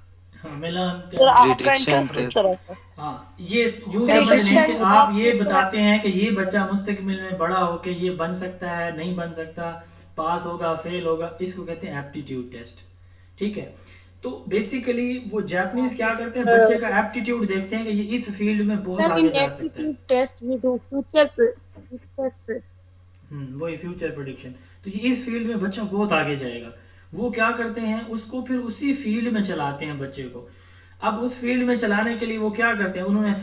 ہاں، میلان آپ کا انٹرسٹ کس طرح کا. ہاں، یہ یوں سمجھ لیں کہ آپ یہ بتاتے ہیں کہ یہ بچہ مستقبل میں بڑا ہو کے یہ بن سکتا ہے، نہیں بن سکتا، پاس ہوگا، فیل ہوگا. اس کو کہتے ہیں ایپٹیٹیوڈ ٹیسٹ. ٹھیک ہے، تو بیسیکلی وہ جاپنیز کیا کرتے ہیں، بچے کا ایپٹیٹیوڈ دیکھتے ہیں کہ یہ اس فیلڈ میں بہت آگے جا سکتا ہے. ٹیسٹ وی ڈو فیوچر وہی فیوچر پریڈکشن. تو یہ اس فیلڈ میں بچہ بہت آگے جائے گا. وہ کیا کرتے ہیں، اس کو پھر اسی فیلڈ میں چلاتے ہیں بچے کو. اب اس فیلڈ میں چلانے کے لیے وہ کیا کرتے ہیں، انہوں نے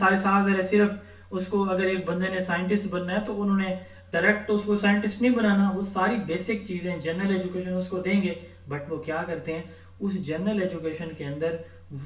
صرف اس کو، اگر ایک بندے نے سائنٹسٹ بننا ہے تو انہوں نے ڈائریکٹ اس کو سائنٹسٹ نہیں بنانا. وہ ساری بیسک چیزیں جنرل ایجوکیشن اس کو دیں گے. بٹ وہ کیا کرتے ہیں، اس جنرل ایجوکیشن کے اندر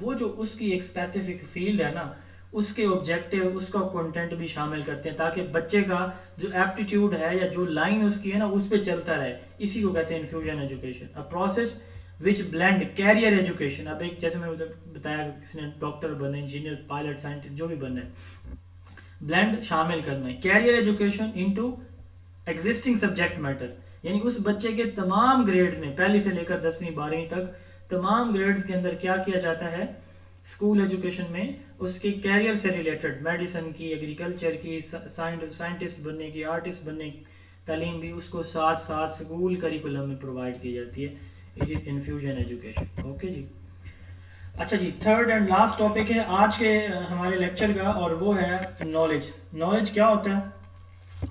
وہ جو اس کی ایک اسپیسیفک فیلڈ ہے نا، اس کے آبجیکٹیو، اس کا کنٹینٹ بھی شامل کرتے ہیں، تاکہ بچے کا جو ایپٹیٹیوڈ ہے یا جو لائن اس کی ہے نا اس پہ چلتا رہے. اسی کو کہتے ہیں infusion education, a process which blend career education. اب ایک جیسے میں بتایا، کسی نے ڈاکٹر بننا ہے، انجینئر، پائلٹ، سائنٹسٹ، جو بھی بننا ہے، بلینڈ شامل کرنا ہے. Career education into existing subject matter, یعنی اس بچے کے تمام گریڈز میں، پہلی سے لے کر 10ویں 12ویں تک تمام گریڈز کے اندر کیا کیا جاتا ہے اسکول ایجوکیشن میں، اس کے کیریئر سے ریلیٹڈ، میڈیسن کی، ایگریکلچر کی، سائنٹسٹ بننے کی، آرٹسٹ بننے کی تعلیم بھی اس کو ساتھ ساتھ اسکول کریکولم میں پرووائڈ کی جاتی ہے. It is infusion education. Okay جی. اچھا جی، تھرڈ اینڈ لاسٹ ٹاپک ہے آج کے ہمارے لیکچر کا، اور وہ ہے نالج. نالج کیا ہوتا ہے؟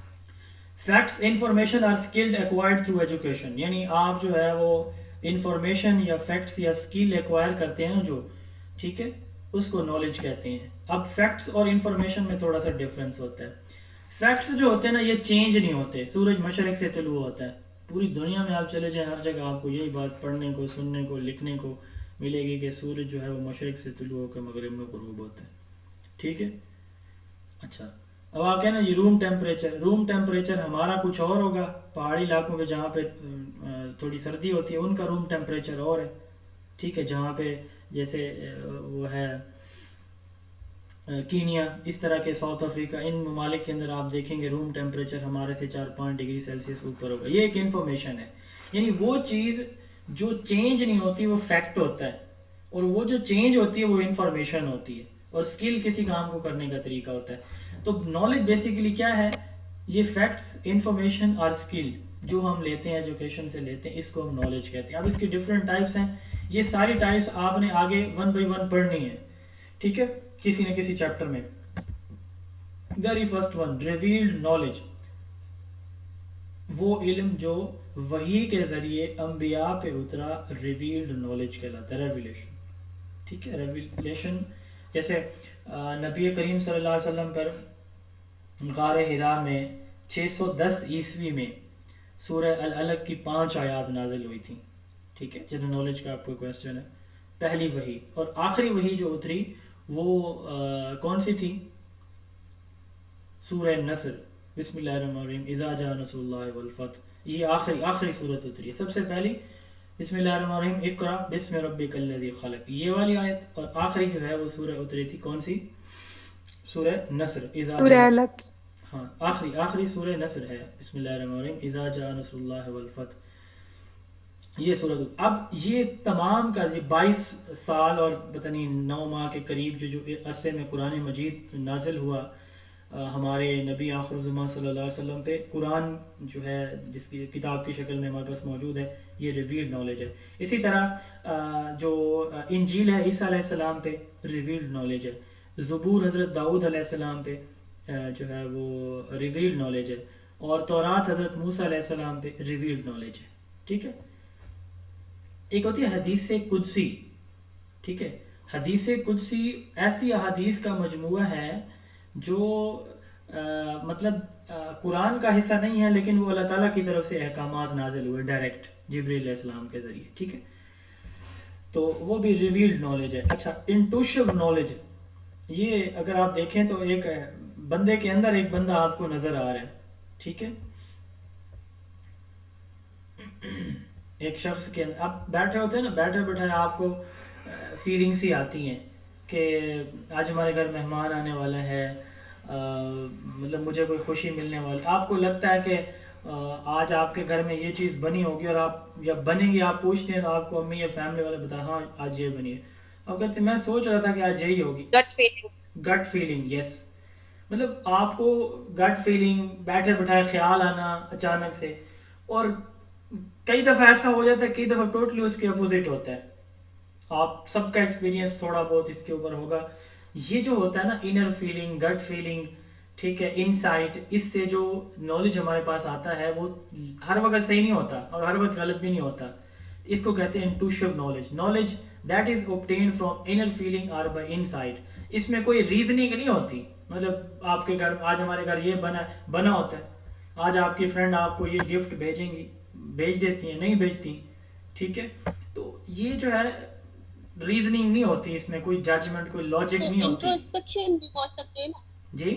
Facts, information or skilled acquired through education. یعنی آپ جو ہے وہ انفارمیشن یا فیکٹس یا اسکل ایکوائر کرتے ہیں جو، ٹھیک ہے، اس کو نالج کہتے ہیں. اب فیکٹس اور انفارمیشن میں تھوڑا سا ڈفرینس ہوتا ہے. فیکٹس جو ہوتے ہیں نا، یہ چینج نہیں ہوتے. سورج مشرق سے طلوع ہوتا ہے، پوری دنیا میں آپ چلے جائیں، ہر جگہ آپ کو یہی بات پڑھنے کو، سننے کو، لکھنے کو ملے گی کہ سورج جو ہے وہ مشرق سے طلوع ہو کے مغرب میں غروب ہوتا ہے. ٹھیک ہے، اچھا اب آپ کہنا جی روم ٹیمپریچر ہمارا کچھ اور ہوگا، پہاڑی علاقوں پہ جہاں پہ تھوڑی سردی ہوتی ہے ان کا روم ٹیمپریچر اور ہے. ٹھیک ہے، جہاں پہ جیسے وہ ہے کینیا، اس طرح کے ساؤتھ افریقہ، ان ممالک کے اندر آپ دیکھیں گے روم ٹیمپریچر ہمارے سے 4-5 ڈگری سیلسیس اوپر ہوگا. یہ ایک انفارمیشن ہے. یعنی وہ چیز جو چینج نہیں ہوتی وہ فیکٹ ہوتا ہے، اور وہ جو چینج ہوتی ہے وہ انفارمیشن ہوتی ہے، اور اسکل کسی کام کو کرنے کا طریقہ ہوتا ہے. تو نالج بیسیکلی کیا ہے؟ یہ فیکٹس، انفارمیشن اور اسکل جو ہم لیتے ہیں ایجوکیشن سے لیتے ہیں، اس کو ہم نالج کہتے ہیں. اب اس کی ڈفرینٹ ٹائپس ہیں. یہ ساری ٹائپس آپ نے آگے 1 by 1 پڑھنی ہے. ٹھیک ہے، کسی نہ کسی چیپٹر میں. Very first one, revealed knowledge, وہ علم جو وحی کے ذریعے انبیاء پہ اترا، ریویلڈ نالج کہلاتا ہے. ریویلیشن. ٹھیک ہے، ریویلیشن جیسے نبی کریم صلی اللہ علیہ وسلم پر غار ہرا میں 610 عیسوی میں سورہ العلق کی 5 آیات نازل ہوئی تھیں. ٹھیک ہے، جنرل نالج کا آپ کو کویسچن ہے. پہلی وحی اور آخری وحی جو اتری وہ کون سی تھی؟ سورہ نصر. بسم اللہ الرحمن الرحیم اذا جاء نصر اللہ والفتح. یہ آخری صورت اتری ہے. سب سے پہلی بسم اللہ الرحمن الرحیم اقرا بسم ربک الذی خلق، یہ والی آیت. اور آخری جو ہے وہ سورہ اتری تھی کون سی؟ سورہ نصر. سورہ الگ. ہاں آخری سورہ نصر ہے بسم اللہ الرحمن الرحیم اذا جاء نصر اللہ والفتح. یہ صورت. اب یہ تمام کا 22 سال اور پتہ نہیں 9 ماہ کے قریب جو عرصے میں قرآن مجید نازل ہوا ہمارے نبی آخر الزمان صلی اللہ علیہ وسلم پہ. قرآن جو ہے جس کی کتاب کی شکل میں ہمارے پاس موجود ہے، یہ ریویلڈ نالج ہے. اسی طرح جو انجیل ہے عیسیٰ علیہ السلام پہ ریویلڈ نالج ہے. زبور حضرت داؤد علیہ السلام پہ جو ہے وہ ریویلڈ نالج ہے. اور تورات حضرت موسیٰ علیہ السلام پہ ریویلڈ نالج ہے. ٹھیک ہے. ایک ہوتی ہے حدیث قدسی. ٹھیک ہے، حدیث قدسی ایسی احادیث کا مجموعہ ہے جو مطلب قرآن کا حصہ نہیں ہے، لیکن وہ اللہ تعالیٰ کی طرف سے احکامات نازل ہوئے ڈائریکٹ جبریل علیہ السلام کے ذریعے. ٹھیک ہے، تو وہ بھی ریویلڈ نالج ہے. اچھا، انٹوشو نالج، یہ اگر آپ دیکھیں تو ایک بندے کے اندر ایک بندہ آپ کو نظر آ رہا ہے. ٹھیک ہے، ایک شخص کے آپ بیٹھے ہوتے ہیں نا، بیٹھے بیٹھے آپ کو فیلنگس ہی آتی ہیں کہ آج ہمارے گھر مہمان آنے والا ہے، مطلب مجھے کوئی خوشی ملنے والی. آپ کو لگتا ہے کہ آج آپ کے گھر میں یہ چیز بنی ہوگی، اور آپ یا بنے گی، آپ پوچھتے ہیں تو آپ کو امی یا فیملی والے بتائیں ہاں آج یہ بنی ہے. آپ کہتے ہیں میں سوچ رہا تھا کہ آج یہی ہوگی. Gut feeling. یس، مطلب آپ کو گٹ فیلنگ، بیٹھے بٹھائے خیال آنا اچانک سے. اور کئی دفعہ ایسا ہو جاتا ہے، کئی دفعہ ٹوٹلی اس کے اپوزٹ ہوتا ہے. آپ سب کا ایکسپیرینس تھوڑا بہت اس کے اوپر ہوگا. یہ جو ہوتا ہے نا انر فیلنگ، گٹ فیلنگ، ٹھیک ہے، انسائٹ، اس سے جو نالج ہمارے پاس آتا ہے وہ ہر وقت صحیح نہیں ہوتا اور ہر وقت غلط بھی نہیں ہوتا. اس کو کہتے ہیں intuitive knowledge. Knowledge that is obtained from inner feeling or by insight. اس میں کوئی ریزننگ نہیں ہوتی. مطلب آپ کے گھر آج ہمارے گھر یہ بنا ہوتا ہے، آج آپ کی فرینڈ آپ کو یہ گفٹ بھیجیں گی، بھیج دیتی ہیں، نہیں بھیجتی. ٹھیک ہے، تو یہ جو ہے ریزننگ نہیں ہوتی، اس میں کوئی ججمنٹ، کوئی لاجک نہیں ہوتی. انٹروسپیکشن بھی بول سکتے ہیں نا جی،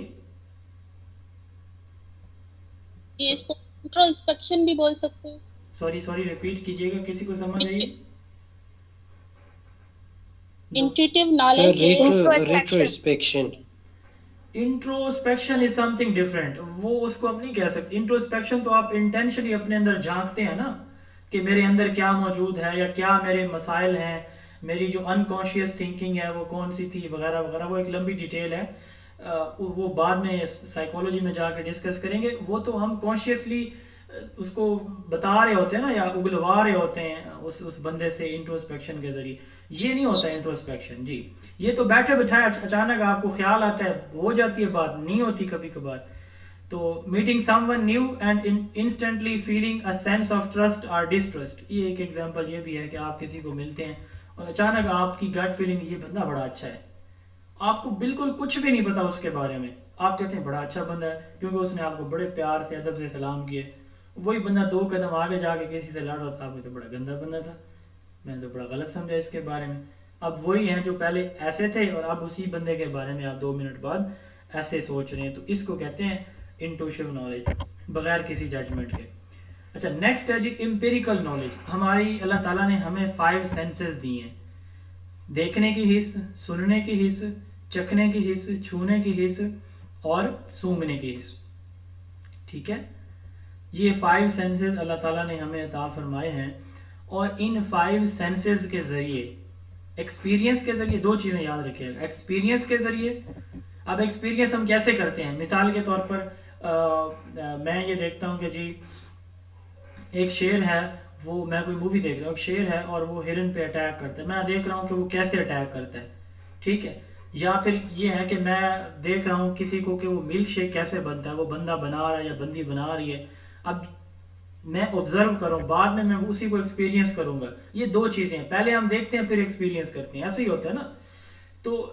یہ اس کو انٹروسپیکشن بھی بول سکتے ہیں. سوری ریپیٹ کیجیے گا، کسی کو سمجھ آئی؟ انٹویٹیو نالج. ریٹروسپیکشن. انٹروسپیکشن از سم تھنگ ڈفرینٹ. وہ اس کو ہم نہیں کہہ سکتے. انٹروسپیکشن تو آپ انٹینشنلی اپنے اندر جھانکتے ہیں نا کہ میرے اندر کیا موجود ہے یا کیا میرے مسائل ہیں، میری جو انکانشیس تھنکنگ ہے وہ کون سی تھی وغیرہ وغیرہ. وہ ایک لمبی ڈیٹیل ہے، وہ بعد میں سائیکالوجی میں جا کے ڈسکس کریں گے. وہ تو ہم کانشیسلی اس کو بتا رہے ہوتے ہیں نا، یا اگلوا رہے ہوتے ہیں اس بندے سے انٹروسپیکشن کے ذریعے. یہ نہیں ہوتا انٹروسپیکشن. جی، یہ تو بیٹھے بٹھائے اچانک آپ کو خیال آتا ہے، ہو جاتی ہے بات، نہیں ہوتی کبھی کبھار. تو meeting some one new and instantly feeling a sense of trust اور ڈسٹرسٹ. یہ ایک ایگزامپل یہ بھی ہے کہ آپ کسی کو ملتے ہیں اور اچانک آپ کی گٹ فیلنگ، یہ بندہ بڑا اچھا ہے. آپ کو بالکل کچھ بھی نہیں پتا اس کے بارے میں، آپ کہتے ہیں بڑا اچھا بندہ ہے کیونکہ اس نے آپ کو بڑے پیار سے ادب سے سلام کیے. وہی بندہ 2 قدم آگے جا کے کسی سے لڑ رہا تھا، آپ کو تو بڑا گندا بندہ تھا، میں نے تو بڑا غلط سمجھا اس کے بارے میں. اب وہی ہیں جو پہلے ایسے تھے اور اب اسی بندے کے بارے میں آپ 2 منٹ بعد ایسے سوچ رہے ہیں. تو اس کو کہتے ہیں انٹویشن نالج، بغیر کسی ججمنٹ کے. اچھا، نیکسٹ ہے جی امپیریکل نالج. ہماری اللہ تعالیٰ نے ہمیں 5 سینسز دی ہیں: دیکھنے کی حس، سننے کی حس، چکھنے کی حس، چھونے کی حس اور سونگھنے کی حس. ٹھیک ہے، یہ 5 سینسز اللہ تعالیٰ نے ہمیں عطا فرمائے ہیں. اور ان 5 سینسز کے ذریعے، ایکسپیرینس کے ذریعے، 2 چیزیں یاد رکھیے گا. ایکسپیرینس کے ذریعے، اب ایکسپیرینس ہم کیسے کرتے ہیں؟ مثال کے طور پر میں یہ دیکھتا ہوں کہ جی ایک شیر ہے، وہ میں کوئی مووی دیکھ رہا ہوں، ایک شیر ہے اور وہ ہرن پہ اٹیک کرتا ہے. میں دیکھ رہا ہوں کہ وہ کیسے اٹیک کرتا ہے. ٹھیک ہے، یا پھر یہ ہے کہ میں دیکھ رہا ہوں کسی کو کہ وہ ملک شیک کیسے بنتا ہے، وہ بندہ بنا رہا ہے یا بندی بنا رہی ہے. اب میں آبزرو کروں، بعد میں اسی کو ایکسپیرینس کروں گا. یہ 2 چیزیں ہیں، پہلے ہم دیکھتے ہیں پھر ایکسپیرینس کرتے ہیں، ایسے ہی ہوتا ہے نا. تو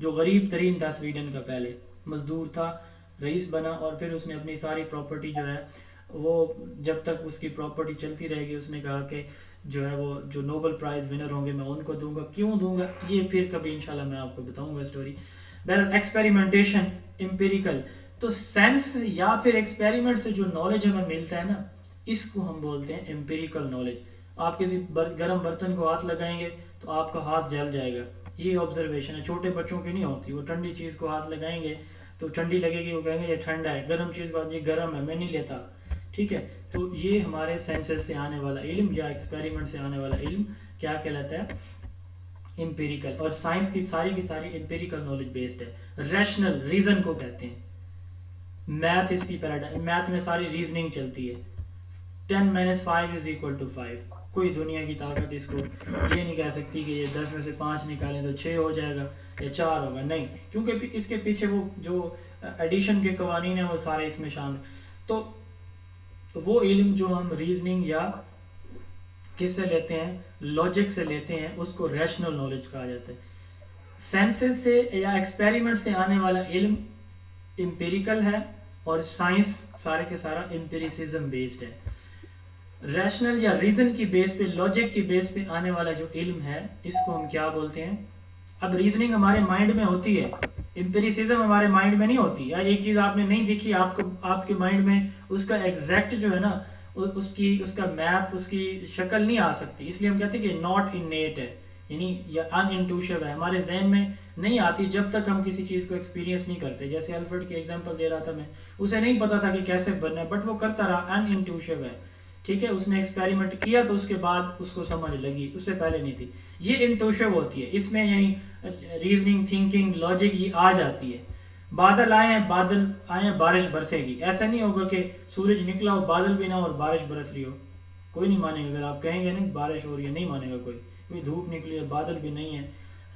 جو غریب ترین تھا سویڈن کا، پہلے مزدور تھا، رئیس بنا، اور پھر اس نے اپنی ساری پراپرٹی جو ہے وہ جب تک اس کی پراپرٹی چلتی رہے گی، اس نے کہا کہ جو ہے وہ جو نوبل پرائز ونر ہوں گے میں ان کو دوں گا. کیوں دوں گا یہ پھر کبھی انشاءاللہ میں آپ کو بتاؤں گا اسٹوری. بہرحال ایکسپیریمنٹیشن، امپیریکل، تو سینس یا پھر ایکسپیریمنٹ سے جو نالج ہمیں ملتا ہے نا، اس کو ہم بولتے ہیں امپیریکل نالج. آپ کسی گرم برتن کو ہاتھ لگائیں گے تو آپ کا ہاتھ جل جائے گا، یہ آبزرویشن ہے. چھوٹے بچوں کی نہیں ہوتی، وہ ٹھنڈی چیز کو ہاتھ لگائیں گے تو ٹھنڈی لگے گی، وہ کہیں گے یہ ٹھنڈا ہے. گرم چیز کو یہ گرم ہے میں نہیں لیتا. ٹھیک ہے، تو یہ ہمارے سینسز سے آنے والا علم یا ایکسپیریمنٹ سے آنے والا علم کیا کہلاتا ہے؟ امپیریکل. اور سائنس کی ساری امپیریکل نالج بیسڈ ہے. ریشنل، ریزن کو کہتے ہیں. میتھ اس کی پیراڈائم، میتھ میں ساری ریزننگ چلتی ہے. 10 - 5 = 5. کوئی دنیا کی طاقت اس کو یہ نہیں کہہ سکتی کہ یہ 10 میں سے 5 نکالیں تو 6 ہو جائے گا یا 4 ہوگا، نہیں، کیونکہ اس کے پیچھے وہ جو ایڈیشن کے قوانین ہیں وہ سارے اس میں شامل. تو وہ علم جو ہم ریزننگ یا کس سے لیتے ہیں، لاجک سے لیتے ہیں، اس کو ریشنل نالج کہا جاتا ہے. سینسز سے یا ایکسپیریمنٹ سے آنے والا علم امپیریکل ہے، اور سائنس سارے کے سارا امپیریسزم بیسڈ ہے. ریشنل یا ریزن کی بیس پہ، لاجک کی بیس پہ آنے والا جو علم ہے اس کو ہم کیا بولتے ہیں؟ اب ریزننگ ہمارے مائنڈ میں ہوتی ہے، امپیریسزم ہمارے مائنڈ میں نہیں ہوتی. یا ایک چیز آپ نے نہیں دیکھی، آپ کے مائنڈ میں اس کا ایگزیکٹ جو ہے نا اس کا میپ، اس کی شکل نہیں آ سکتی. اس لیے ہم کہتے ہیں کہ ناٹ انیٹ ہے، یعنی یا ان انٹوشو ہے، ہمارے ذہن میں نہیں آتی جب تک ہم کسی چیز کو ایکسپیرینس نہیں کرتے. جیسے الفرڈ کی ایگزامپل دے رہا تھا میں، اسے نہیں پتا تھا کہ کیسے بننا ہے، بٹ وہ کرتا رہا، ان انٹوشو ہے. ٹھیک ہے، اس نے ایکسپیریمنٹ کیا تو اس کے بعد اس کو سمجھ لگی، اس سے پہلے نہیں تھی. یہ انٹوشو ہوتی ہے، اس میں یعنی ریزننگ، تھنکنگ، لاجک یہ آ جاتی ہے. بادل آئے ہیں بارش برسے گی. ایسا نہیں ہوگا کہ سورج نکلا ہو، بادل بھی نہ ہو اور بارش برس رہی ہو. کوئی نہیں مانے گا اگر آپ کہیں گے نا بارش ہو رہی ہے، نہیں مانے گا کوئی. کوئی دھوپ نکلی ہے، بادل بھی نہیں ہے،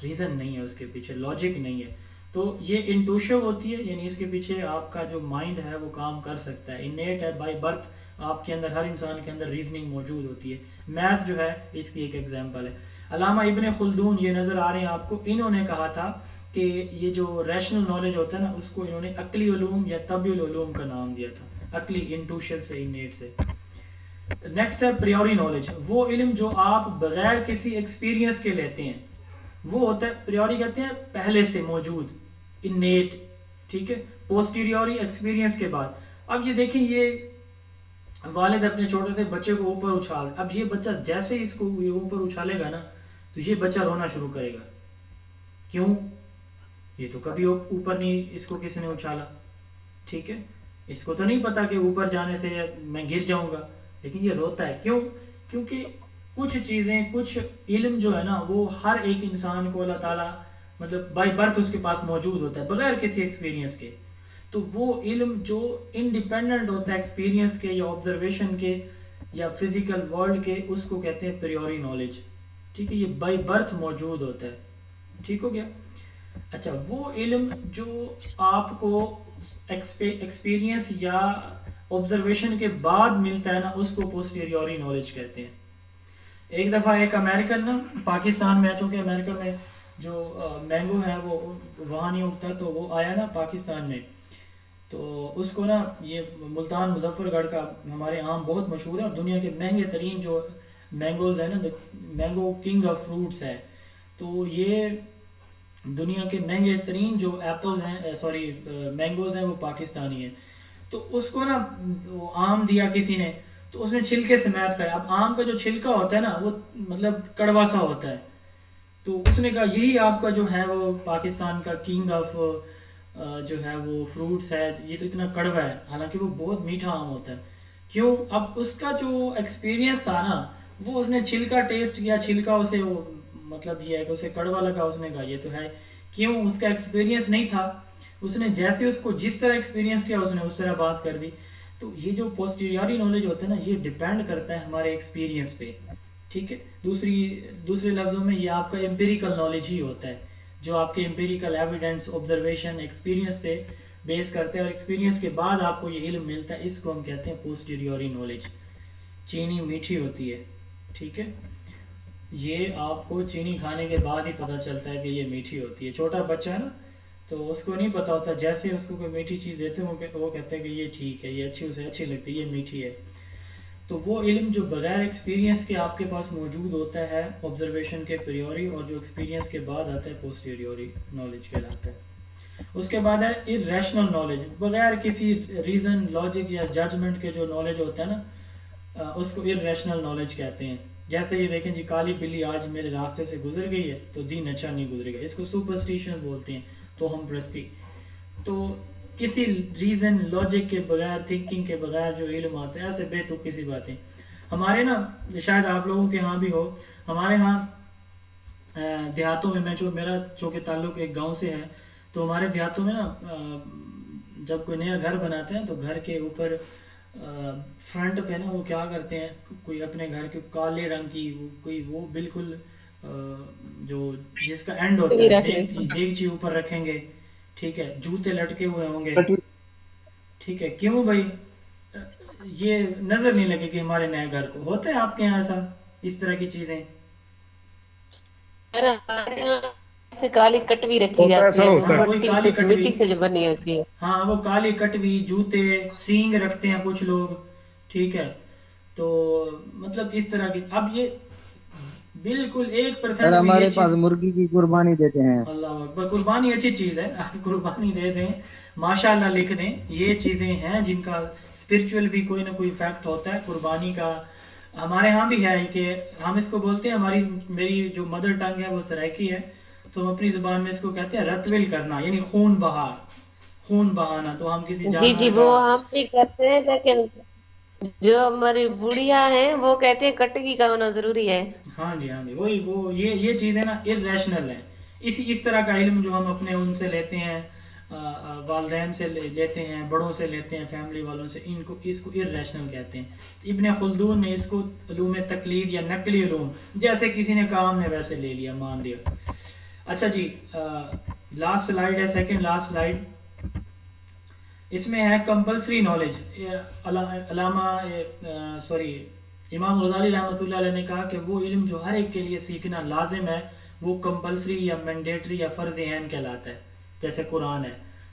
ریزن نہیں ہے اس کے پیچھے، لاجک نہیں ہے. تو یہ انٹوشو ہوتی ہے، یعنی اس کے پیچھے آپ کا جو مائنڈ ہے وہ کام کر سکتا ہے. انیٹ ہے، بائی برتھ آپ کے اندر، ہر انسان کے اندر ریزننگ موجود ہوتی ہے. میتھ جو ہے اس کی ایک ایگزامپل ہے. علامہ ابن خلدون یہ نظر آ رہے ہیں آپ کو، انہوں نے کہا تھا کہ یہ جو ریشنل نالج ہوتا ہے نا، اس کو انہوں نے عقلی علوم یا طبی العلوم کا نام دیا تھا. عقلی، انٹوشن سے، انیٹ سے. نیکسٹ ہے پریوری نالج، وہ علم جو آپ بغیر کسی ایکسپیرینس کے لیتے ہیں، وہ ہوتا ہے پریوری، کہتے ہیں پہلے سے موجود، انیٹ. ٹھیک ہے، پوسٹیریوری ایکسپیرینس کے بعد. اب یہ دیکھیں، یہ والد اپنے چھوٹے سے بچے کو اوپر اچھال، اب یہ بچہ جیسے اس کو اوپر اچھالے گا نا تو یہ بچہ رونا شروع کرے گا. کیوں؟ یہ تو کبھی اوپر نہیں اس کو کسی نے اچھالا. ٹھیک ہے، اس کو تو نہیں پتا کہ اوپر جانے سے میں گر جاؤں گا، لیکن یہ روتا ہے. کیوں؟ کیونکہ کچھ چیزیں، کچھ علم جو ہے نا وہ ہر ایک انسان کو اللہ تعالیٰ مطلب بائی برتھ اس کے پاس موجود ہوتا ہے بغیر کسی ایکسپیرینس کے. تو وہ علم جو انڈیپینڈنٹ ہوتا ہے ایکسپیرینس کے یا آبزرویشن کے یا فزیکل ورلڈ کے، اس کو کہتے ہیں پریوری نالج. ٹھیک ہے، یہ بائی برتھ موجود ہوتا ہے. ٹھیک ہو گیا؟ اچھا، وہ علم جو آپ کو ایکسپیرینس یا آبزرویشن کے بعد ملتا ہے نا، اس کو پوسٹیریوری نالج کہتے ہیں. ایک دفعہ ایک امریکن نا پاکستان میں، چونکہ امریکہ میں جو مینگو ہے وہ وہاں نہیں اگتا، تو وہ آیا نا پاکستان میں، تو اس کو نا یہ ملتان مظفر گڑھ کا ہمارے آم بہت مشہور ہے، اور دنیا کے مہنگے ترین جو مینگوز ہیں نا، مینگو کنگ آف فروٹس ہے. تو یہ دنیا کے مہنگے ترین جو ایپل ہیں، مینگوز ہیں، وہ پاکستانی ہیں. تو اس کو نا وہ آم دیا کسی نے، تو اس نے چھلکے سمیت کھایا. اب آم کا جو چھلکا ہوتا ہے نا وہ مطلب کڑوا سا ہوتا ہے. تو اس نے کہا یہی آپ کا جو ہے وہ پاکستان کا کنگ آف جو ہے وہ فروٹس ہے، یہ تو اتنا کڑوا ہے، حالانکہ وہ بہت میٹھا آم ہوتا ہے. کیوں؟ اب اس کا جو ایکسپیرینس تھا نا، وہ اس نے چھلکا ٹیسٹ کیا، چھلکا اسے وہ مطلب یہ ہے کہ اسے کڑوا لگا، اس نے کہا یہ تو ہے. کیوں؟ اس کا ایکسپیرینس نہیں تھا. اس نے جیسے اس کو جس طرح ایکسپیرینس کیا، اس نے اس طرح بات کر دی. تو یہ جو پوسٹیریوری نالج ہوتا ہے نا، یہ ڈیپینڈ کرتا ہے ہمارے ایکسپیرینس پہ. ٹھیک ہے، دوسرے لفظوں میں یہ آپ کا امپیریکل نالج ہی ہوتا ہے، جو آپ کے امپیریکل ایویڈنس، آبزرویشن، ایکسپیرینس پہ بیس کرتے ہیں، اور ایکسپیرینس کے بعد آپ کو یہ علم ملتا ہے. اس کو ہم کہتے ہیں پوسٹیریوری نالج. چینی میٹھی ہوتی ہے. ٹھیک ہے، یہ آپ کو چینی کھانے کے بعد ہی پتہ چلتا ہے کہ یہ میٹھی ہوتی ہے. چھوٹا بچہ ہے نا تو اس کو نہیں پتہ ہوتا, جیسے اس کو کوئی میٹھی چیز دیتے ہیں وہ کہتے ہیں کہ یہ ٹھیک ہے, یہ اسے اچھی لگتی ہے, یہ میٹھی ہے. تو وہ علم جو بغیر ایکسپیرینس کے آپ کے پاس موجود ہوتا ہے آبزرویشن کے پریوری, اور جو ایکسپیرینس کے بعد آتا ہے پوسٹیریوری نالج کہلاتا ہے. اس کے بعد ہے irrational نالج, بغیر کسی ریزن لاجک یا ججمنٹ کے جو نالج ہوتا ہے نا اس کو irrational نالج کہتے ہیں. جیسے یہ دیکھیں جی کالی بلی آج میرے راستے سے گزر گئی ہے تو دین اچھا نہیں گزرے گا, اس کو سپرسٹیشن بولتے ہیں, تو ہم پرستی. تو کسی ریزن لاجک کے بغیر, تھنکنگ کے بغیر جو علم آتا ہے ایسے بے تک کسی باتیں. ہمارے نا شاید آپ لوگوں کے ہاں بھی ہو, ہمارے ہاں دیہاتوں میں میرا چونکہ تعلق ایک گاؤں سے ہے, تو ہمارے دیہاتوں میں نا جب کوئی نیا گھر بناتے ہیں تو گھر کے اوپر فرنٹ پہ نا وہ کیا کرتے ہیں, کوئی اپنے گھر کے کالے رنگ کی کوئی وہ بالکل جو جس کا اینڈ ہوتا ہے دیگچی اوپر رکھیں گے, ٹھیک ہے, جوتے لٹکے ہوئے ہوں گے, ٹھیک ہے. کیوں بھائی یہ نظر نہیں لگے کہ ہمارے نئے گھر کو ہوتا ہے آپ کے یہاں ایسا اس طرح کی چیزیں؟ سے کالی کٹوی رکھی جاتی ہے مٹی سے جو بنی ہوتی ہے. ہاں وہ کالی کٹوی, جوتے, سینگ رکھتے ہیں کچھ لوگ, ٹھیک ہے. تو مطلب اس طرح کی, اب یہ بالکل 1% ہمارے پاس مرغی کی قربانی دیتے ہیں. اللہ اکبر, قربانی اچھی چیز ہے, آپ قربانی دے دیں, ماشاءاللہ لکھ دیں. یہ چیزیں ہیں جن کا اسپرچول بھی کوئی نہ کوئی فیکٹ ہوتا ہے قربانی کا. ہمارے ہاں بھی ہے کہ ہم اس کو بولتے ہیں, میری جو مدر ٹنگ ہے وہ سرائکی ہے, تو ہم اپنی زبان میں اس کو کہتے ہیں رتول کرنا, یعنی خون بہانا. تو ہم کسی جی وہ ہم بھی کرتے ہیں, لیکن جو ہماری بڑھیا ہیں وہ کہتے ہیں کٹوی کا ہونا ضروری ہے. ہاں جی وہی وہ یہ چیزیں نا irrational ہیں. اس طرح کا علم جو ہم اپنے ان سے لیتے ہیں, والدین سے لیتے ہیں, بڑوں سے لیتے ہیں, فیملی والوں سے, اس کو irrational کہتے ہیں. ابن خلدون نے اس کو علوم تقلید یا نقلی علوم, جیسے کسی نے کہا ہم نے ویسے لے لیا, مان لیا. اچھا جی, لاسٹ سلائیڈ ہے, سیکنڈ لاسٹ سلائیڈ. اس میں ہے کمپلسری نالج. امام غزالی رحمۃ اللہ علیہ نے کہا کہ وہ علم جو ہر ایک کے لیے سیکھنا لازم ہے وہ کمپلسری یا مینڈیٹری یا فرض عین کہلاتا ہے, جیسے قرآن ہے.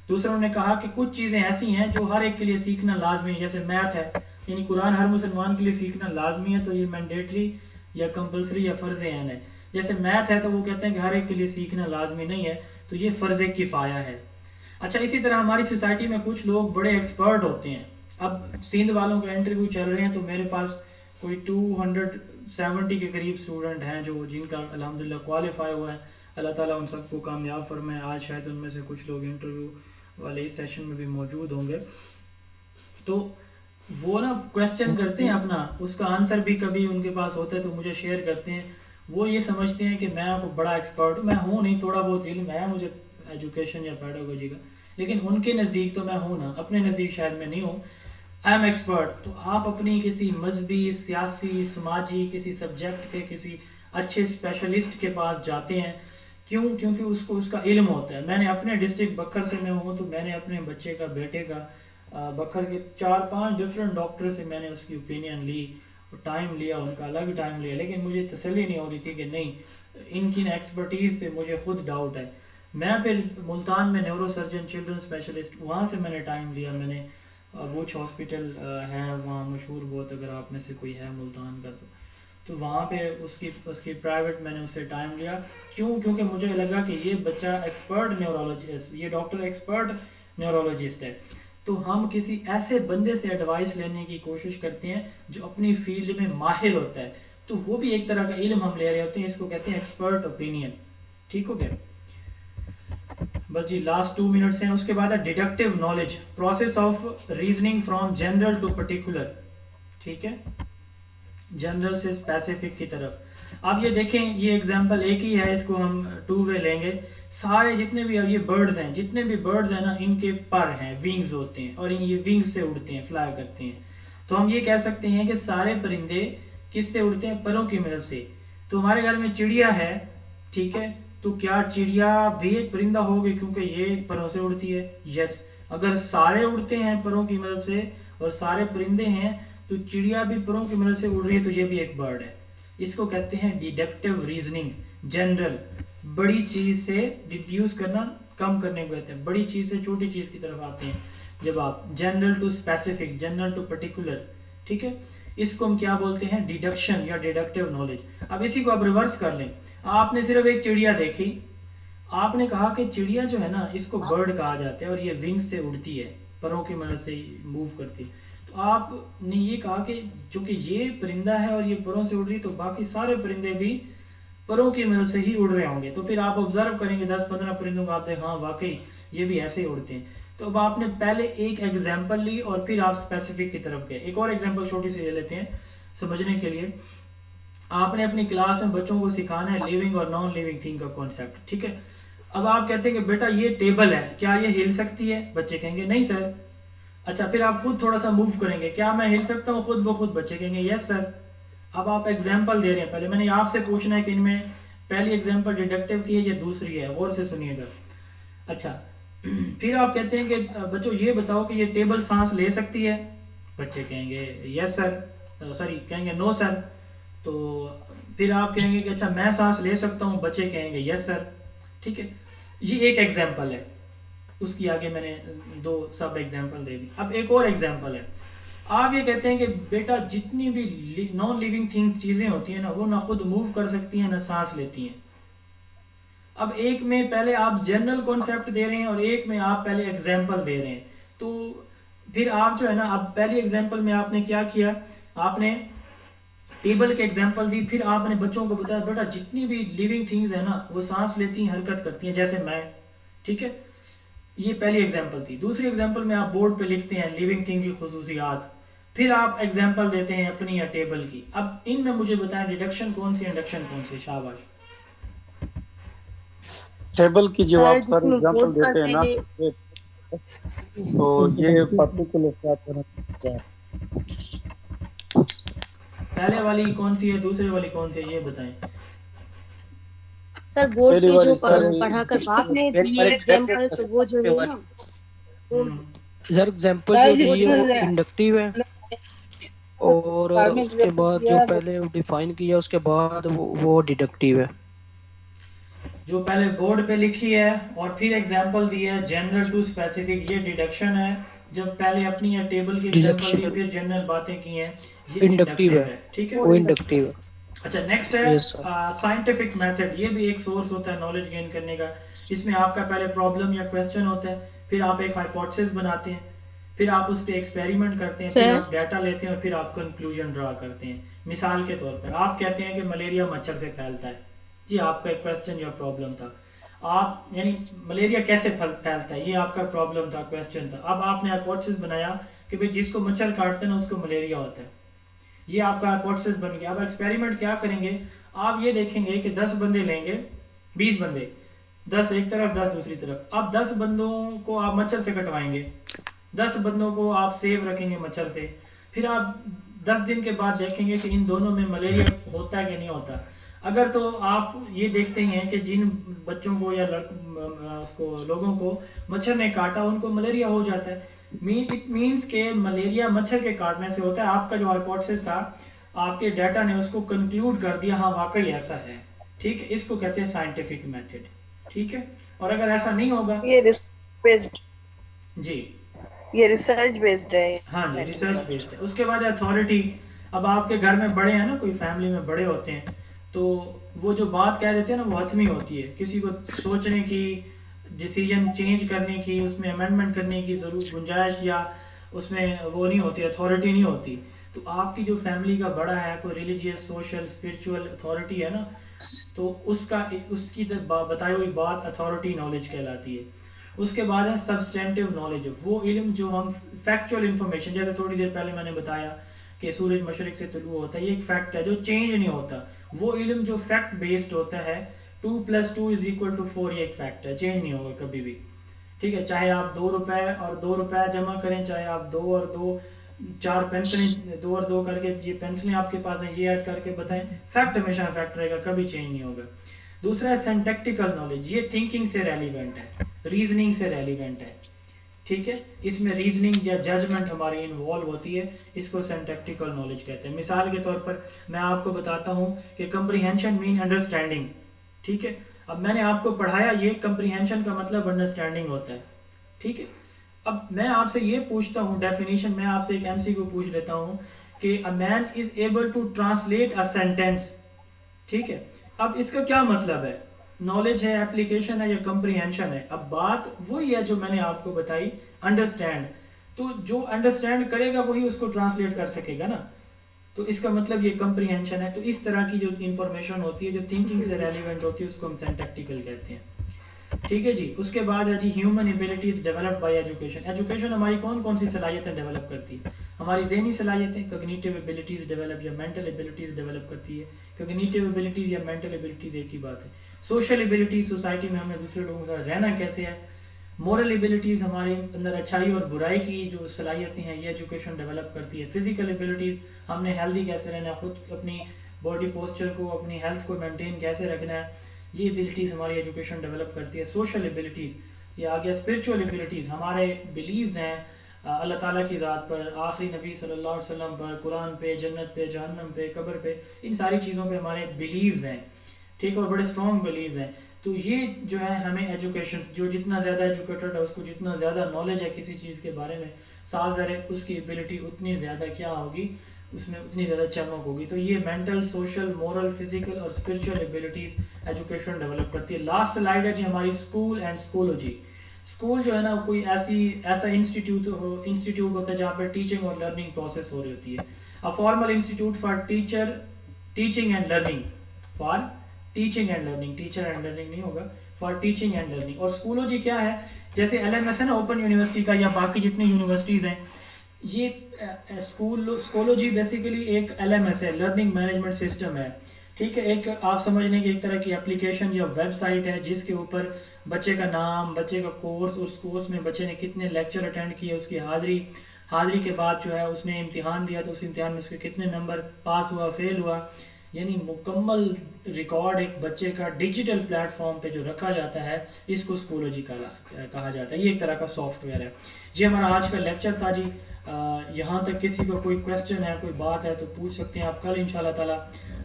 دوسروں نے کہا کہ کچھ چیزیں ایسی ہیں جو ہر ایک کے لیے سیکھنا لازمی ہے, جیسے میتھ ہے, یعنی قرآن ہر مسلمان کے لیے سیکھنا لازمی ہے, تو یہ مینڈیٹری یا کمپلسری یا فرض عین ہے. جیسے میتھ ہے تو وہ کہتے ہیں کہ ہر ایک کے لیے سیکھنا لازمی نہیں ہے, تو یہ فرض کفایہ ہے. اچھا, اسی طرح ہماری سوسائٹی میں کچھ لوگ بڑے ایکسپرٹ ہوتے ہیں. اب سندھ والوں کے انٹرویو چل رہے ہیں, تو میرے پاس کوئی 270 کے قریب اسٹوڈنٹ ہیں جن کا الحمدللہ کوالیفائی ہوا ہے. اللہ تعالیٰ ان سب کو کامیاب فرمائے. آج شاید ان میں سے کچھ لوگ انٹرویو والے اس سیشن میں بھی موجود ہوں گے. تو وہ نا کویسچن کرتے ہیں اپنا, اس کا آنسر بھی کبھی ان کے پاس ہوتا ہے تو مجھے شیئر کرتے ہیں. وہ یہ سمجھتے ہیں کہ میں آپ کو بڑا ایکسپرٹ ہوں. میں ہوں نہیں, تھوڑا بہت علم ہے مجھے ایجوکیشن یا پیڈاگوجی کا, لیکن ان کے نزدیک تو میں ہوں نا, اپنے نزدیک شاید میں نہیں ہوں. I am expert. تو آپ اپنی کسی مذہبی, سیاسی, سماجی کسی سبجیکٹ کے کسی اچھے اسپیشلسٹ کے پاس جاتے ہیں. کیوں؟ کیونکہ اس کو اس کا علم ہوتا ہے. میں نے اپنے ڈسٹرکٹ بکر سے میں ہوں, تو میں نے اپنے بچے کا, بیٹے کا, بکر کے 4-5 ڈفرینٹ ڈاکٹر سے میں نے اس کی اوپینین لی, ٹائم لیا, ان کا الگ ٹائم لیا, لیکن مجھے تسلی نہیں ہو رہی تھی کہ نہیں, ان کی ایکسپرٹیز پہ مجھے خود ڈاؤٹ ہے. میں پھر ملتان میں نیورو سرجن, چلڈرن اسپیشلسٹ, وہاں سے میں نے ٹائم لیا. میں نے بوچھ ہاسپٹل ہے وہاں مشہور بہت, اگر آپ میں سے کوئی ہے ملتان کا تو وہاں پہ اس کی پرائیویٹ میں نے اس سے ٹائم لیا. کیوں؟ کیونکہ مجھے لگا کہ یہ بچہ ایکسپرٹ نیورولوجسٹ, یہ ڈاکٹر ایکسپرٹ نیورولوجسٹ ہے. تو ہم کسی ایسے بندے سے ایڈوائس لینے کی کوشش کرتے ہیں جو اپنی فیلڈ میں ماہر ہوتا ہے. تو وہ بھی ایک طرح کا علم ہم لے رہے ہوتے ہیں, اس کو کہتے ہیں ایکسپرٹ اوپینین. ٹھیک ہو گیا؟ بس جی لاسٹ 2 منٹس ہیں. اس کے بعد ہے deductive knowledge, process of reasoning from general to particular. ٹھیک ہے, جنرل سے اسپیسیفک کی طرف. اب یہ دیکھیں, یہ ایگزامپل ایک ہی ہے, اس کو ہم 2 وے لیں گے. سارے جتنے بھی یہ برڈز ہیں, جتنے بھی برڈز ہیں نا, ان کے پر ہیں, ونگز ہوتے ہیں, اور یہ ونگز سے اڑتے ہیں, فلائی کرتے ہیں. تو ہم یہ کہہ سکتے ہیں کہ سارے پرندے کس سے اڑتے ہیں؟ پروں کی مدد سے. تو ہمارے گھر میں چڑیا ہے, ٹھیک ہے, تو کیا چڑیا بھی ایک پرندہ ہوگی کیونکہ یہ پروں سے اڑتی ہے؟ یس. اگر سارے اڑتے ہیں پروں کی مدد سے اور سارے پرندے ہیں, تو چڑیا بھی پروں کی مدد سے اڑ رہی ہے, تو یہ بھی ایک برڈ ہے. اس کو کہتے ہیں ڈیڈکٹیو ریزننگ. جنرل بڑی چیز سے ڈیڈیوس کرنا کم کرنے کو کہتے ہیں, بڑی چیز سے چھوٹی چیز کی طرف آتے ہیں جب آپ general to specific, general to particular. ٹھیک ہے, اس کو ہم کیا بولتے ہیں, ڈیڈکشن یا ڈیڈکٹیو نالج. اب اسی کو آپ ریورس کر لیں. آپ نے صرف ایک چڑیا دیکھی, آپ نے کہا کہ چڑیا جو ہے نا اس کو برڈ کہا جاتا ہے اور یہ ونگ سے اڑتی ہے, پروں کی مدد سے موو کرتی ہے. تو آپ نے یہ کہا کہ چونکہ یہ پرندہ ہے اور یہ پروں سے اڑ رہی, تو باقی سارے پرندے بھی پروں کی مدد سے ہی اڑ رہے ہوں گے. تو پھر آپ آبزرو کریں گے 10-15 پرندوں کو, آپ دیکھیں ہاں واقعی یہ بھی ایسے ہی اڑتے ہیں. تو اب آپ نے پہلے ایک ایگزامپل لی اور پھر آپ اسپیسیفک کی طرف گئے. ایک اور ایگزامپل چھوٹی سی لے لیتے ہیں سمجھنے کے لیے. آپ نے اپنی کلاس میں بچوں کو سکھانا ہے لیونگ اور نان لیونگ تھنگ کا کانسیپٹ. ٹھیک ہے, اب آپ کہتے ہیں کہ بیٹا یہ ٹیبل ہے, کیا یہ ہل سکتی ہے؟ بچے کہیں گے نہیں سر. اچھا, پھر آپ خود تھوڑا سا موو کریں گے, کیا میں ہل سکتا ہوں خود بخود؟ بچے کہیں گے یس سر. اب آپ ایگزامپل دے رہے ہیں. پہلے میں نے آپ سے پوچھنا ہے کہ ان میں پہلی ایگزامپل ڈیڈکٹیو کی ہے یا دوسری ہے, غور سے سنیے گا. اچھا, پھر آپ کہتے ہیں کہ بچوں یہ بتاؤ کہ یہ ٹیبل سانس لے سکتی ہے؟ بچے کہیں گے یس سر, سوری کہیں گے نو سر. تو پھر آپ کہیں گے کہ اچھا میں سانس لے سکتا ہوں؟ بچے کہیں گے یس سر. ٹھیک ہے, یہ ایک ایگزامپل ہے. اس کی آگے میں نے 2 سب ایگزامپل دے دی. اب ایک اور ایگزامپل ہے. آپ یہ کہتے ہیں کہ بیٹا جتنی بھی نان لیونگ تھنگ چیزیں ہوتی ہیں نا, وہ نہ خود موو کر سکتی ہیں نہ سانس لیتی ہیں. اب ایک میں پہلے آپ جنرل کانسیپٹ دے رہے ہیں اور ایک میں آپ پہلے ایگزامپل دے رہے ہیں. تو پھر آپ جو ہے نا, اب پہلی ایگزامپل میں آپ نے کیا کیا, آپ نے ٹیبل کے ایگزامپل دی, پھر آپ نے بچوں کو بتایا بیٹا جتنی بھی لیونگ تھنگز ہیں نا وہ سانس لیتی ہیں, حرکت کرتی ہیں, جیسے میں. ٹھیک ہے, یہ پہلی ایگزامپل تھی. دوسری ایگزامپل میں آپ بورڈ پہ لکھتے ہیں لیونگ تھنگ کی خصوصیات, پھر آپ ایگزامپل دیتے ہیں اپنی یا ٹیبل کی. اب ان میں مجھے بتائیں ڈیڈکشن کون سی, انڈکشن کون سی؟ شاباش. ٹیبل کی جو آپ سر ایگزامپل دیتے ہیں نا, تو یہ پرٹیکولر پہلے والی کون سی ہے, دوسرے والی کون سی ہے, یہ بتائیں. سر بورڈ پہ جو پڑھا کر آپ نے دیے ایگزامپل, تو وہ جو ہے نا سر ایگزامپل جو دی ہے وہ انڈکٹیو ہے, اور اس کے بعد جو پہلے ڈیفائن کیا اس کے بعد وہ ڈیڈکٹیو ہے. جو پہلے بورڈ پہ لکھی ہے اور پھر ایگزامپل دی ہے جنرل ٹو اسپیسیفک, یہ ڈیڈکشن ہے. جب پہلے اپنی یا ٹیبل کی ایگزامپل دی پھر جنرل باتیں کی ہیں, یہ انڈکٹیو ہے. ٹھیک ہے, وہ انڈکٹیو ہے. اچھا, نیکسٹ ہے سائنٹیفک میتھڈ. یہ بھی ایک سورس ہوتا ہے نالج گین کرنے کا. اس میں آپ کا پہلے پرابلم یا کویسچن ہوتا ہے, پھر آپ ایک ہائپوتھیسس بناتے ہیں, پھر آپ اس پہ ایکسپیریمنٹ کرتے ہیں, پھر آپ ڈیٹا لیتے ہیں اور پھر آپ کنکلوژن ڈرا کرتے ہیں. مثال کے طور پر آپ کہتے ہیں کہ ملیریا مچھر سے پھیلتا ہے. جی آپ کا ایک کویسچن یا پرابلم تھا. آپ یعنی ملیریا کیسے پھیلتا ہے, یہ آپ کا پرابلم تھا, کویسچن تھا. اب آپ نے ہائپوتھیسس بنایا کہ بھئی جس کو مچھر کاٹتے ہیں نا اس کو ملیریا ہوتا ہے. یہ آپ کا ہائپوتھیسس بن گیا. اب ایکسپیریمنٹ کیا کریں گے, آپ یہ دیکھیں گے کہ 10 بندے لیں گے, 20 بندے, 10 ایک طرف 10 دوسری طرف. اب 10 بندوں کو آپ مچھر سے کٹوائیں گے, 10 بندوں کو آپ سیف رکھیں گے مچھر سے. پھر آپ 10 دن کے بعد دیکھیں گے کہ ان دونوں میں ملیریا ہوتا ہے کہ نہیں ہوتا. اگر تو آپ یہ دیکھتے ہیں کہ جن بچوں کو یا اس کو لوگوں کو مچھر نے کاٹا ان کو ملیریا ہو جاتا ہے, اٹ مینس کہ ملیریا مچھر کے کاٹنے سے ہوتا ہے. آپ کا جو ہائپوتھیسس تھا, آپ کے ڈیٹا نے اس کو کنکلوڈ کر دیا, ہاں واقعی ایسا ہے. ٹھیک ہے, اس کو کہتے ہیں سائنٹیفک میتھڈ. ٹھیک ہے, اور اگر ایسا نہیں ہوگا, یہ ریسرچ بیسڈ, جی یہ ریسرچ بیسڈ ہے. ہاں جی, ریسرچ بیسڈ ہے. اس کے بعد اتھارٹی. اب آپ کے گھر میں بڑے ہیں نا, کوئی فیملی میں بڑے ہوتے ہیں, تو وہ جو بات کہہ دیتے ہیں نا وہ حتمی ہوتی ہے. کسی کو سوچنے کی, ڈیسیجن چینج کرنے کی, اس میں امینڈمنٹ کرنے کی ضرورت گنجائش یا اس میں وہ نہیں ہوتی, اتھارٹی نہیں ہوتی. تو آپ کی جو فیملی کا بڑا ہے, کوئی ریلیجیس, سوشل, اسپرچول اتھارٹی ہے نا, تو اس کی بتائی ہوئی بات اتھارٹی نالج کہلاتی ہے. اس کے بعد ہے سبسٹینٹیو نالج, وہ علم جو ہم فیکچوئل انفارمیشن, جیسے تھوڑی دیر پہلے میں نے بتایا کہ سورج مشرق سے طلوع ہوتا ہے, یہ ایک فیکٹ ہے جو چینج نہیں ہوتا. وہ علم جو فیکٹ بیسڈ ہوتا ہے, 2+2=4, یہ ایک فیکٹ ہے, چینج نہیں ہوگا کبھی بھی. ٹھیک ہے, چاہے آپ 2 روپے اور 2 روپے جمع کریں, چاہے آپ 2 اور 2 4 پینسلیں 2 اور 2 کر کے, یہ پینسلیں آپ کے پاس ہیں, یہ ایڈ کر کے بتائیں, فیکٹ ہمیشہ فیکٹ رہے گا, کبھی چینج نہیں ہوگا. دوسرا ہے سینٹیکٹیکل نالج, یہ تھنکنگ سے ریلیونٹ ہے, ریزننگ سے ریلیونٹ ہے. ٹھیک ہے. اس میں ریزننگ یا ججمنٹ ہماری انوالو ہوتی ہے, اس کو سینٹیکٹیکل نالج کہتے ہیں. مثال کے طور پر میں آپ کو بتاتا ہوں کہ کمپریہنشن مین انڈرسٹینڈنگ. ٹھیک ہے, اب میں نے آپ کو پڑھایا, یہ کمپریہنشن کا مطلب انڈرسٹینڈنگ ہوتا ہے. ٹھیک ہے, اب میں آپ سے یہ پوچھتا ہوں ڈیفینیشن, میں آپ سے ایک MC کو پوچھ لیتا ہوں کہ a man is able to translate a sentence. ٹھیک ہے, اب اس کا کیا مطلب ہے, نالج ہے, اپلیکیشن ہے یا کمپریہنشن ہے؟ اب بات وہی ہے جو میں نے آپ کو بتائی, انڈرسٹینڈ. تو جو انڈرسٹینڈ کرے گا وہی اس کو ٹرانسلیٹ کر سکے گا نا, تو اس کا مطلب یہ کمپریہنشن ہے. تو اس طرح کی جو انفارمیشن ہوتی ہے جو تھنکنگ سے ریلیونٹ ہوتی ہے اس کو ہم سینٹیکٹیکل کہتے ہیں. ٹھیک ہے جی. اس کے بعد ہے جی human abilities developed by education. Education ہماری کون کون سی صلاحیتیں ڈیولپ کرتی ہے؟ ہماری ذہنی صلاحیتیں, کوگنیٹیو ایبلٹیز ڈیولپ یا مینٹل ایبلٹیز ڈیولپ کرتی ہے. کوگنیٹیو ایبلٹیز یا مینٹل ایبلٹیز ایک ہی بات ہے. سوشل ایبلٹیز, سوسائٹی میں ہمیں دوسرے لوگوں کے ساتھ رہنا کیسے ہے. مورل ایبلٹیز, ہمارے اندر اچھائی اور برائی کی جو صلاحیتیں ہیں یہ ایجوکیشن ڈیولپ کرتی ہے. فزیکل ایبلٹیز, ہم نے ہیلدی کیسے رہنا ہے, خود اپنی باڈی پوسچر کو, اپنی ہیلتھ کو مینٹین کیسے رکھنا ہے, یہ ایبلٹیز ہماری ایجوکیشن ڈیولپ کرتی ہے. سوشل ایبلٹیز, یہ آ گیا اسپرچول ایبلٹیز, ہمارے بلیوز ہیں اللہ تعالیٰ کی ذات پر, آخری نبی صلی اللہ علیہ وسلم پر, قرآن پہ, جنت پہ, جہنم پہ, قبر پہ, ان ساری چیزوں پہ ہمارے بلیوز ہیں. ٹھیک ہے, اور بڑے اسٹرانگ بلیوز ہیں. تو یہ جو ہے ہمیں ایجوکیشن, جو جتنا زیادہ ایجوکیٹڈ ہے اس کو جتنا زیادہ نالج ہے کسی چیز کے بارے میں, صاف ظاہر ہے اس کی ایبلٹی اتنی زیادہ کیا ہوگی, اس میں اتنی زیادہ چمک ہوگی. تو یہ مینٹل, سوشل, مورل, فزیکل اور اسپرچل ایبلٹیز ایجوکیشن ڈیولپ کرتی ہے. لاسٹ سلائیڈ ہے جی ہماری اسکول اینڈ اسکولوجی. اسکول جو ہے نا کوئی ایسا انسٹیٹیوٹ ہوتا ہے جہاں پہ ٹیچنگ اور لرننگ پروسیس ہو رہی ہوتی ہے. A formal institute for teaching and learning, for teaching and learning, teacher and learning نہیں ہوگا, for teaching and learning. اور اسکولوجی کیا ہے, جیسے LMS ہے نا اوپن یونیورسٹی کا یا باقی جتنی یونیورسٹیز ہیں, یہ اسکولوجی بیسیکلی ایک LMS ہے, لرننگ مینجمنٹ سسٹم ہے. ٹھیک ہے, ایک آپ سمجھنے کی ایک طرح کی اپلیکیشن یا ویب سائٹ ہے جس کے اوپر بچے کا نام, بچے کا کورس, اس کورس میں بچے نے کتنے لیکچر اٹینڈ کیے, اس کی حاضری کے بعد جو ہے اس نے امتحان دیا تو اس امتحان میں اس کے کتنے نمبر, پاس ہوا, فیل ہوا, یعنی مکمل ریکارڈ ایک بچے کا ڈیجیٹل پلیٹ فارم پہ جو رکھا جاتا ہے, اس کو اسکولوجی کہا جاتا ہے. یہ ایک طرح کا سافٹ ویئر ہے. یہ ہمارا آج کا لیکچر تھا جی. یہاں تک کسی کو کوئی کویسچن ہے, کوئی بات ہے تو پوچھ سکتے ہیں آپ. کل انشاءاللہ تعالی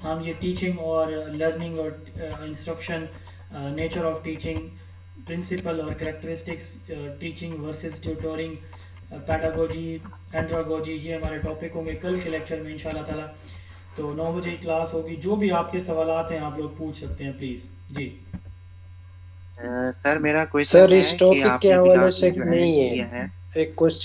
ہم یہ ٹیچنگ اور لرننگ اور instruction, nature of teaching, principle اور characteristics, teaching versus tutoring, pedagogy, andragogy, یہ ہمارے ٹاپک ہوں گے کل کے لیکچر میں انشاءاللہ تعالی. تو 9 بجے کلاس ہوگی. جو بھی آپ کے سوالات ہیں آپ لوگ پوچھ سکتے ہیں پلیز. جی سر میرا کوئی سر اس ٹاپک کے حوالے سے نہیں ہے, ایک کوشچن